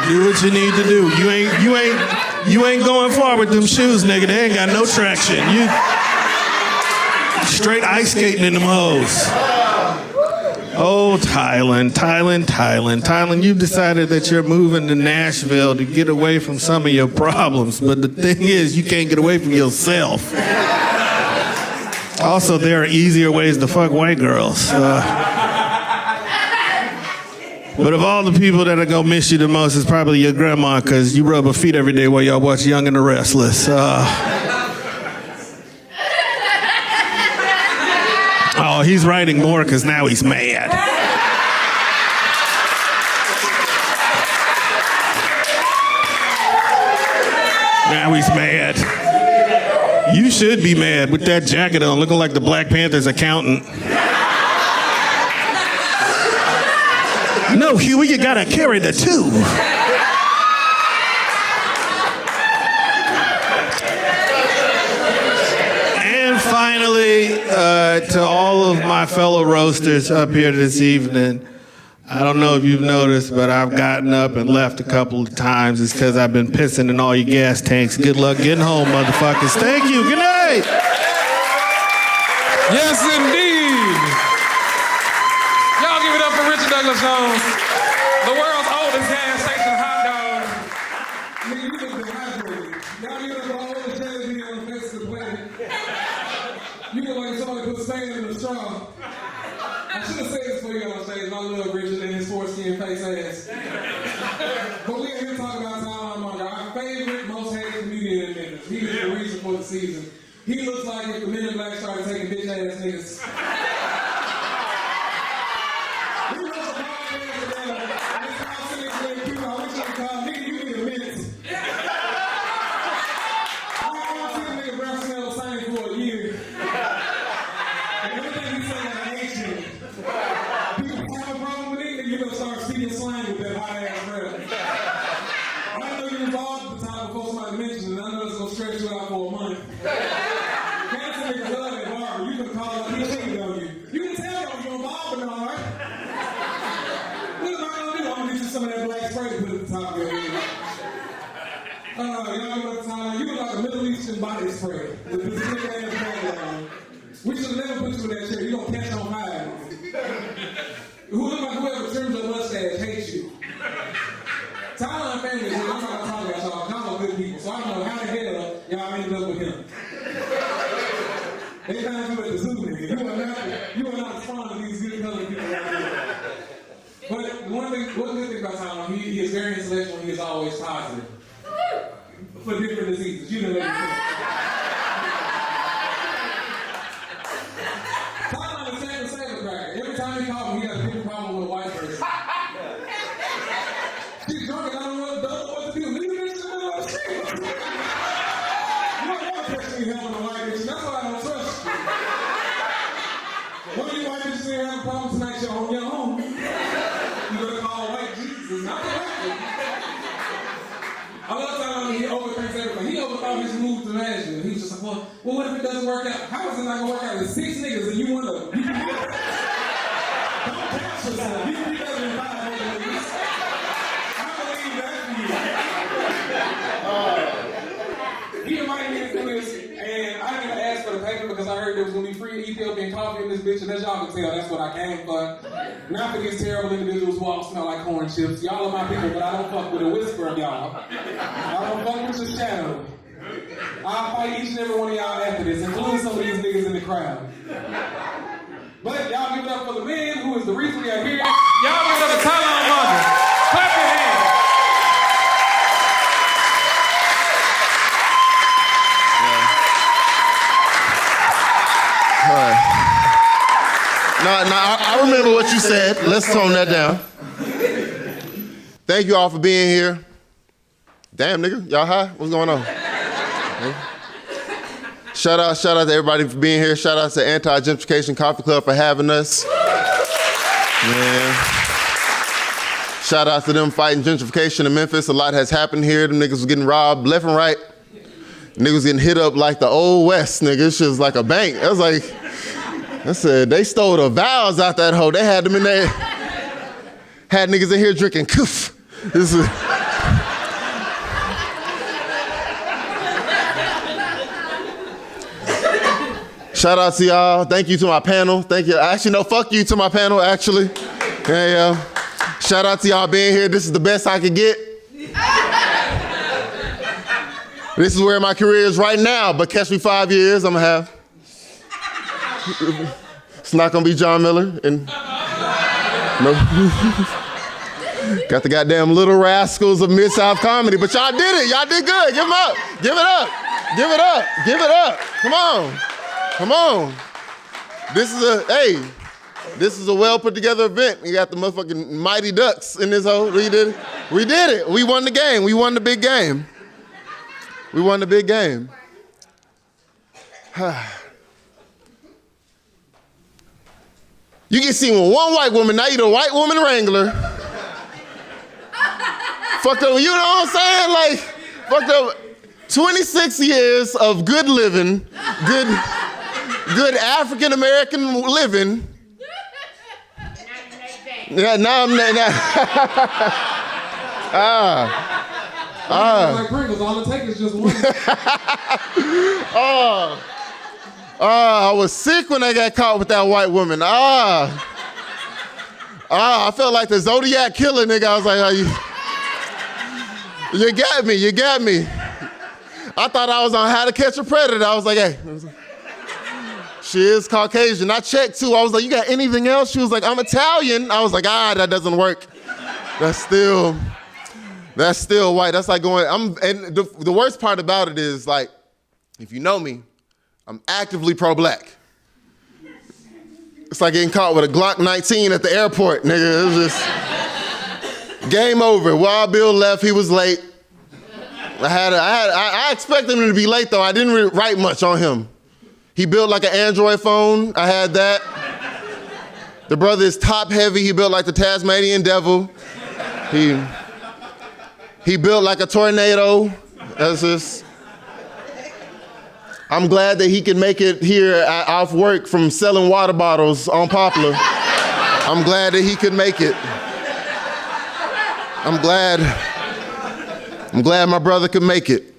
Do what you need to do. You ain't going far with them shoes, nigga. They ain't got no traction. You straight ice skating in them hoes. Oh, Tylon, you've decided that you're moving to Nashville to get away from some of your problems, but the thing is, you can't get away from yourself. Also, there are easier ways to fuck white girls. But of all the people that are gonna miss you the most is probably your grandma, because you rub her feet every day while y'all watch Young and the Restless. Oh, he's writing more because now he's mad. Now he's mad. You should be mad with that jacket on, looking like the Black Panther's accountant. No, Huey, you gotta carry the two. And finally, to all of my fellow roasters up here this evening, I don't know if you've noticed, but I've gotten up and left a couple of times. It's because I've been pissing in all your gas tanks. Good luck getting home, motherfuckers. Thank you. Good night. Yes, indeed. Y'all give it up for Richard Douglas Jones, the world's oldest gas station hot dog. Nigga, you look dehydrated. Y'all give it up for all the trans people on the face of the planet. You look like somebody put sand in a straw. I should have said this for you on stage. I love Richard and his foreskin face ass. But we are here talking about Tylon Monger, our favorite, most hated comedian in Memphis. He is the reason for the season. He looks like if the Men in Black started taking bitch ass niggas. We wrote a podcast together. It's called Six Million People. I wish I could call nigga, you need a minute. I don't see a nigga breath smell the same for a year. And everything he said got an H in it. People have a problem with it, then you're gonna start speaking slang with that hot ass breath. I some of that black spray to put at the top of your head. Y'all know what time? You look like a Middle Eastern body spray with this thick ass background. We should have never put you in that chair. You don't catch on fire. Whoever trims your mustache hates you. Tylon family, I'm not talking about y'all. Y'all are good people, so I don't know how the hell y'all ended up with him. They found you at the zoo, nigga. You are not fond of these good colored people right here. But one good thing about Tylon, he is very intellectual. He is always positive for different diseases. You know what I'm saying. Tylon is the same cracker. Every time he calls me, he got a different problem with a white person. She's drunk and I don't know what to do. Leave this in the middle of the street. You don't want to catch me helping a white bitch. That's why I don't trust you. One of you white bitches here having a problem tonight, you're on your own. You better call white Jesus, not the white bitch. I love Tylon, he overthinks everything. He overthought his move to Nashville. He was just like, well, what if it doesn't work out? How is it not going to work out? There's 6 niggas and you want to... Don't catch yourself. You better than 5 niggas. He invited me to do this, and I didn't even ask for the paper because I heard there was going to be free Ethiopian coffee in this bitch, and as y'all can tell, that's what I came for. Not for these terrible individuals who all smell like corn chips. Y'all are my people, but I don't fuck with a whisper of y'all. I don't fuck with your shadow. I'll fight each and every one of y'all after this, including some of these niggas in the crowd. But y'all give it up for the man who is the reason we are here. Y'all give it up to Tylon Monger. Clap your hands. No, I remember what you said. Let's tone that down. Thank you all for being here. Damn, nigga, y'all high? What's going on? Shout out to everybody for being here. Shout out to Anti Gentrification Coffee Club for having us. Man. Shout out to them fighting gentrification in Memphis. A lot has happened here. Them niggas was getting robbed left and right. Niggas getting hit up like the old West, nigga. It's just like a bank. I was like, I said, they stole the vows out that hole. They had them in there. Had niggas in here drinking koof. This is... Shout out to y'all. Thank you to my panel. Thank you. Actually, no, fuck you to my panel, actually. Yeah. Shout out to y'all being here. This is the best I could get. This is where my career is right now, but catch me 5 years, I'm gonna have. It's not gonna be John Miller and no. Got the goddamn Little Rascals of Mid-South comedy, but y'all did it. Y'all did good. Give them up. Give it up. Give it up. Give it up. Come on. Come on. This is a well put together event. You got the motherfucking Mighty Ducks in this hole. We did it. We did it. We won the game. We won the big game. We won the big game. You get seen with one white woman, now you're the white woman wrangler. Fucked up, you know what I'm saying? Like, fucked up 26 years of good living, good African American living. Yeah, now I'm like Pringles, all it takes is just one. I was sick when I got caught with that white woman. I felt like the Zodiac killer, nigga. I was like, you got me. I thought I was on How to Catch a Predator. I was like, hey. She is Caucasian. I checked too. I was like, you got anything else? She was like, I'm Italian. I was like, that doesn't work. That's still white. That's like going, and the worst part about it is, like, if you know me, I'm actively pro-black. It's like getting caught with a Glock 19 at the airport, nigga. It was just game over. Wild Bill left, he was late. I expected him to be late though. I didn't write much on him. He built like an Android phone. I had that. The brother is top heavy. He built like the Tasmanian devil. He built like a tornado. That's just. I'm glad that he can make it here off work from selling water bottles on Poplar. I'm glad that he could make it. I'm glad my brother could make it.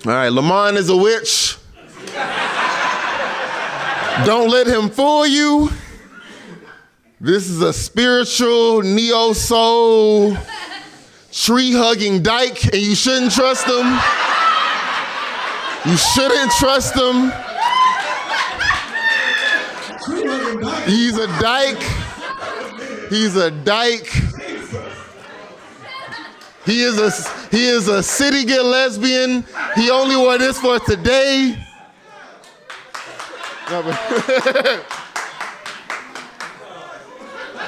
All right, Lamont is a witch. Don't let him fool you. This is a spiritual, neo-soul, tree-hugging dyke, and you shouldn't trust him. You shouldn't trust him. He's a dyke. He's a dyke. He is a city get lesbian. He only wore this for today.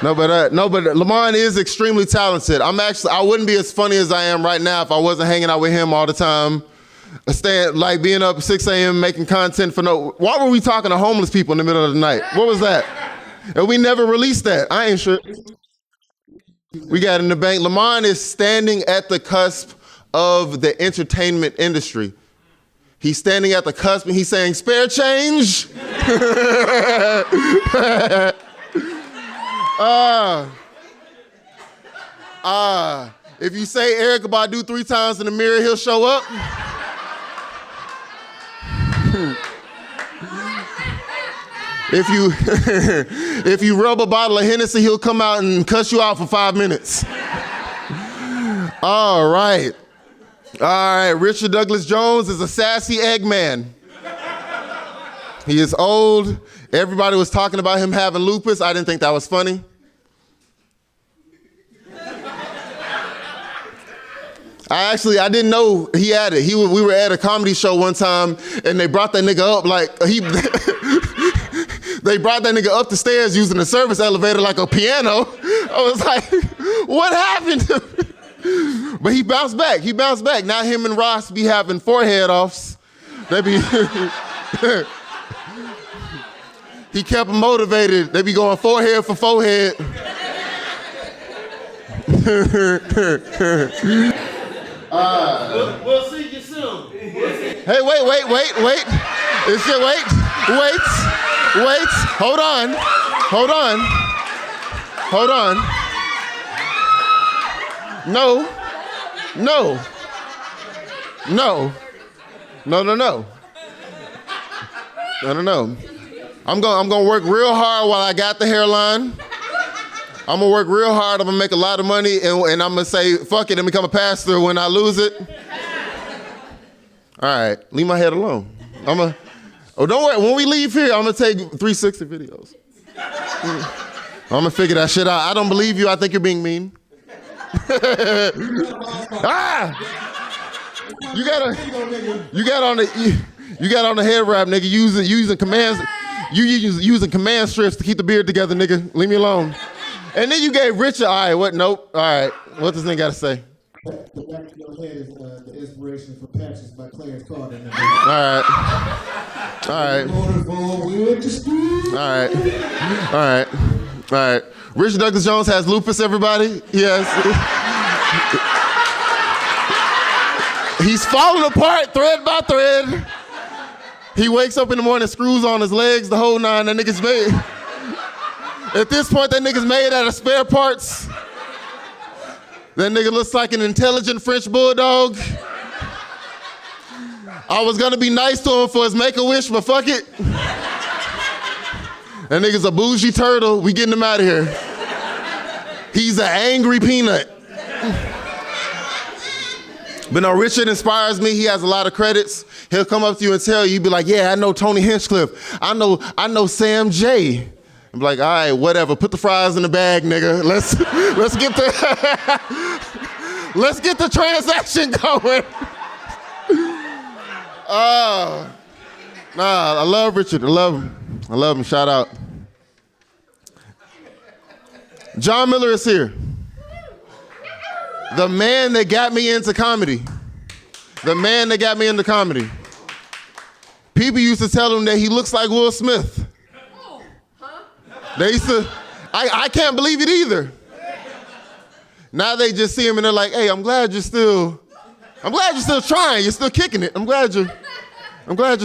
No, but Lamont is extremely talented. I wouldn't be as funny as I am right now if I wasn't hanging out with him all the time. Being up 6 a.m. making content for why were we talking to homeless people in the middle of the night? What was that? And we never released that. I ain't sure. We got in the bank. Lamont is standing at the cusp of the entertainment industry. He's standing at the cusp and he's saying, spare change. If you say Erykah Badu 3 times in the mirror, he'll show up. If you rub a bottle of Hennessy, he'll come out and cuss you out for 5 minutes. All right. Richard Douglas Jones is a sassy Eggman. He is old. Everybody was talking about him having lupus. I didn't think that was funny. I didn't know he had it. We were at a comedy show one time, and they brought that nigga up they brought that nigga up the stairs using the service elevator like a piano. I was like, what happened? But he bounced back. Now him and Ross be having forehead offs. He kept him motivated. They be going forehead for forehead. We'll see you soon. Hey, wait. It's your wait. Hold on. No. I'm gonna work real hard while I got the hairline. I'm gonna work real hard. I'm gonna make a lot of money, and I'm gonna say fuck it and become a pastor when I lose it. All right, leave my head alone. Don't worry. When we leave here, I'm gonna take 360 videos. I'm gonna figure that shit out. I don't believe you. I think you're being mean. You got on the head wrap, nigga. Using commands. You using command strips to keep the beard together, nigga. Leave me alone. And then you gave Richard. All right, what? Nope. All right, what this nigga got to say? The back of your head is the inspiration for Patches by Clarence Carter. All right. Richard Douglas Jones has lupus, everybody? Yes. He's falling apart thread by thread. He wakes up in the morning, screws on his legs, the whole nine. That nigga's made. At this point, that nigga's made out of spare parts. That nigga looks like an intelligent French bulldog. I was gonna be nice to him for his Make-A-Wish, but fuck it. That nigga's a bougie turtle. We getting him out of here. He's an angry peanut. But no, Richard inspires me. He has a lot of credits. He'll come up to you and tell you, be like, yeah, I know Tony Hinchcliffe. I know Sam J. I'm like, all right, whatever. Put the fries in the bag, nigga. Let's get the transaction going. I love Richard. I love him. Shout out. John Miller is here. The man that got me into comedy. People used to tell him that he looks like Will Smith. They used to, I can't believe it either. Now they just see him and they're like, hey, I'm glad you're still trying, you're still kicking it. I'm glad you're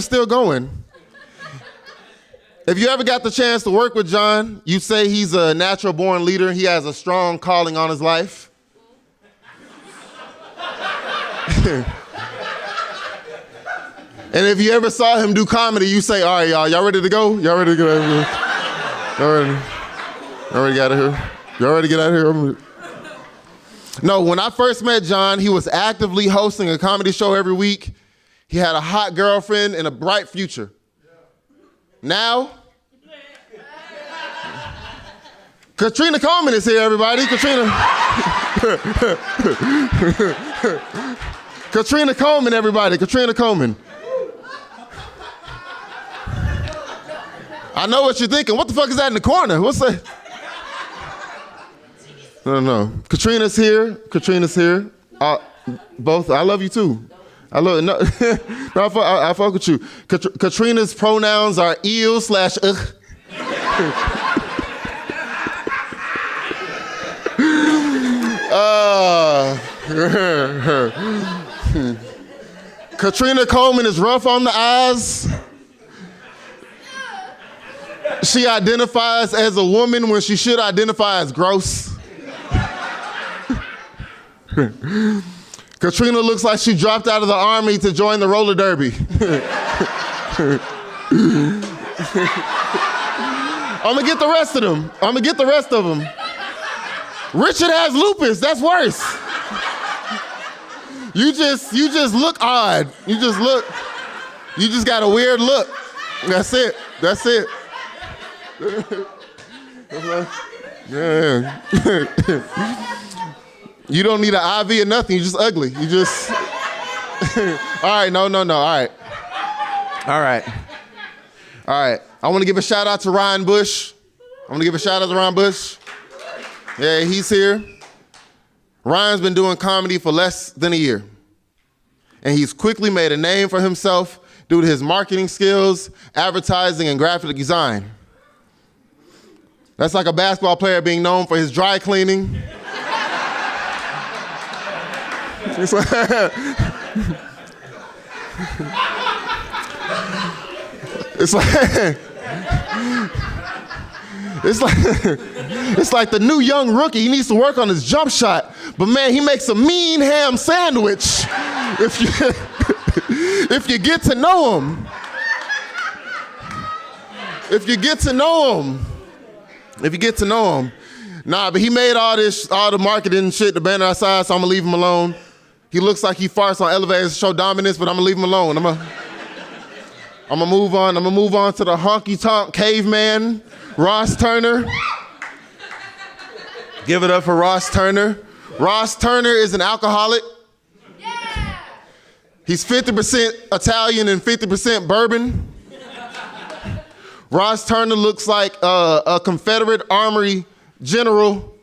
still going. If you ever got the chance to work with John, you say he's a natural born leader. He has a strong calling on his life. And if you ever saw him do comedy, you say, all right, y'all ready to go? Y'all ready to get out of here? Y'all ready to get out of here? Y'all ready to get out of here? No, when I first met John, he was actively hosting a comedy show every week. He had a hot girlfriend and a bright future. Now, Katrina Coleman is here, everybody. Katrina Coleman, everybody. Katrina Coleman. I know what you're thinking. What the fuck is that in the corner? What's that? No. Katrina's here. Both. I love you too. I love no. I fuck with you. Katrina's pronouns are /ugh. Katrina Coleman is rough on the eyes. She identifies as a woman when she should identify as gross. Katrina looks like she dropped out of the army to join the roller derby. I'm gonna get the rest of them. Richard has lupus, that's worse. You just look odd. You just got a weird look. That's it. Yeah. You don't need an IV or nothing. You're just ugly. You just. All right. No. All right. I want to give a shout out to Ryan Bush. Yeah, he's here. Ryan's been doing comedy for less than a year. And he's quickly made a name for himself due to his marketing skills, advertising, and graphic design. That's like a basketball player being known for his dry cleaning. It's like the new young rookie. He needs to work on his jump shot. But man, he makes a mean ham sandwich if you get to know him. Nah, but he made all the marketing shit, the banner outside, so I'm gonna leave him alone. He looks like he farts on elevators to show dominance, but I'm gonna leave him alone. I'm gonna move on. I'm gonna move on to the honky-tonk caveman, Ross Turner. Give it up for Ross Turner. Ross Turner is an alcoholic. Yeah. He's 50% Italian and 50% bourbon. Ross Turner looks like a Confederate Army general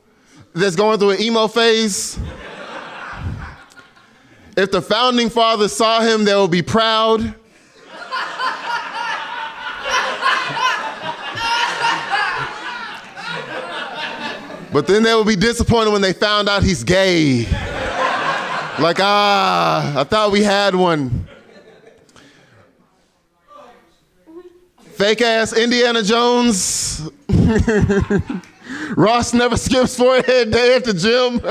that's going through an emo phase. If the founding fathers saw him, they would be proud. But then they would be disappointed when they found out he's gay. Like, I thought we had one. Fake ass Indiana Jones. Ross never skips forehead day at the gym.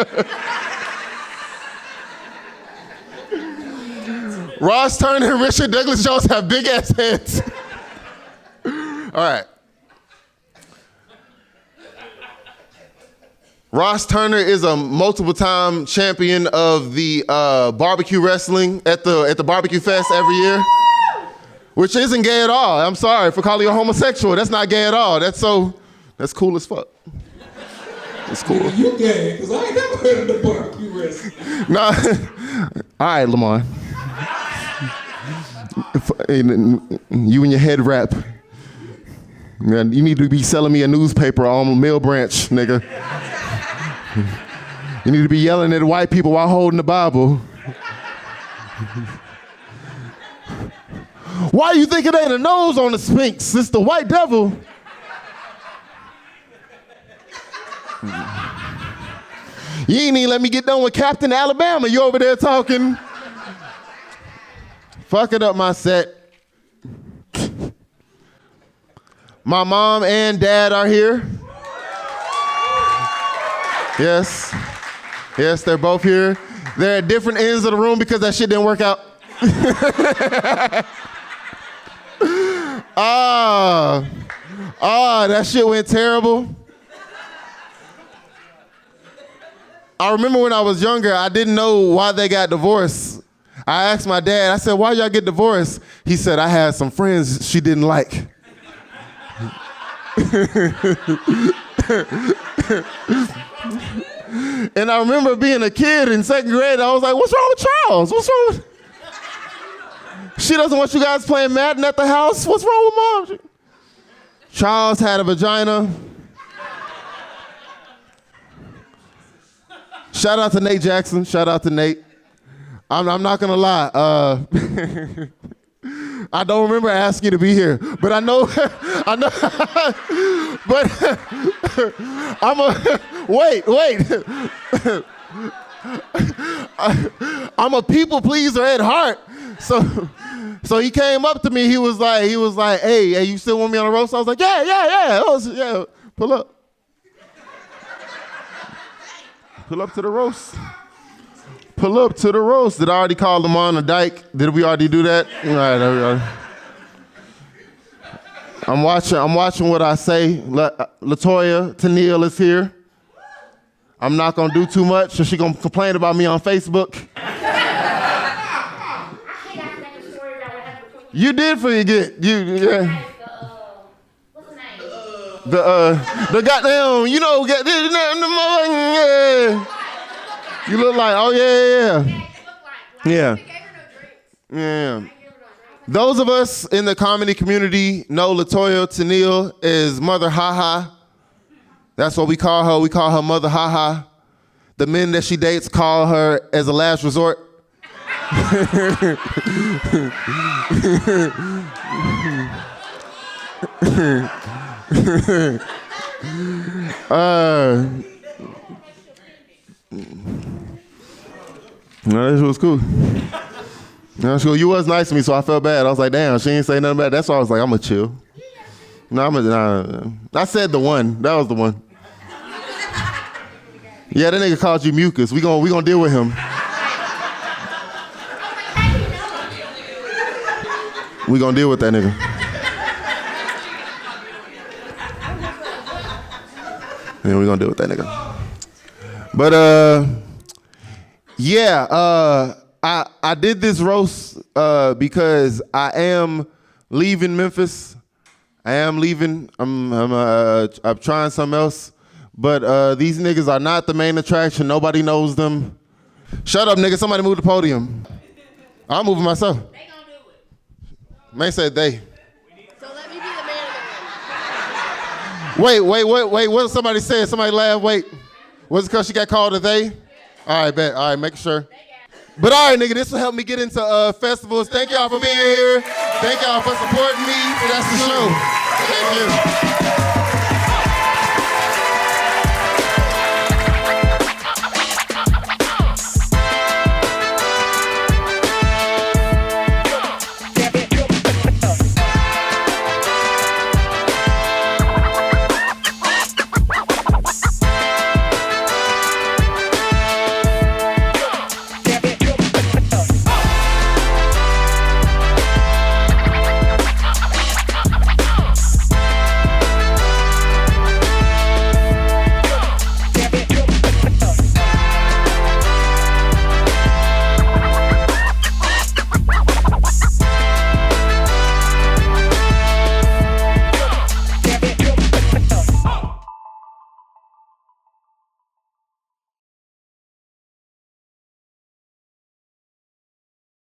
Ross Turner and Richard Douglas Jones have big ass heads. All right. Ross Turner is a multiple-time champion of the barbecue wrestling at the barbecue fest every year, which isn't gay at all. I'm sorry for calling you a homosexual. That's not gay at all. That's cool as fuck. It's cool. You gay, because I ain't never heard of the barbecue wrestling. Nah. All right, Lamar. You and your head wrap. Man, you need to be selling me a newspaper on Mill Branch, nigga. You need to be yelling at white people while holding the Bible. Why you think it ain't a nose on the Sphinx? It's the white devil. You ain't even let me get done with Captain Alabama. You over there talking. Fucking up my set. My mom and dad are here. Yes, they're both here. They're at different ends of the room because that shit didn't work out. That shit went terrible. I remember when I was younger, I didn't know why they got divorced. I asked my dad, I said, why y'all get divorced? He said, I had some friends she didn't like. And I remember being a kid in second grade, I was like, what's wrong with Charles? What's wrong with... She doesn't want you guys playing Madden at the house? What's wrong with Mom? Charles had a vagina. Shout out to Nate Jackson. Shout out to Nate. I'm not gonna lie. I don't remember asking you to be here, but I know, but I'm a people pleaser at heart. So he came up to me. He was like, hey, you still want me on a roast? I was like, yeah. Pull up. Pull up to the roast. Pull up to the roast. Did I already call them on a dyke? Did we already do that? All right. I'm watching what I say. LaToya Tennille is here. I'm not gonna do too much, so she gonna complain about me on Facebook. You did forget. Yeah. The goddamn, you look like, oh yeah. Those of us in the comedy community know LaToya Tennille is Mother Ha-Ha. That's what we call her. We call her Mother Ha-Ha. The men that she dates call her as a last resort. No, this was cool. You was nice to me, so I felt bad. I was like, damn, she ain't say nothing bad. That's why I was like, I'm gonna chill. I said the one. That was the one. Yeah, that nigga called you mucus. We gonna deal with him. We gonna deal with that nigga. Yeah, we gonna deal with that nigga. But I did this roast because I am leaving Memphis. I am leaving. I'm trying something else. But these niggas are not the main attraction. Nobody knows them. Shut up, nigga. Somebody move the podium. I'm moving myself. They gonna do it. May said they. So let me be the man of Wait. What somebody said? Somebody laughed. Wait. Was it because she got called a they? All right, bet. All right, make sure. But all right, nigga, this will help me get into festivals. Thank y'all for being here. Thank y'all for supporting me. That's the show. Thank you.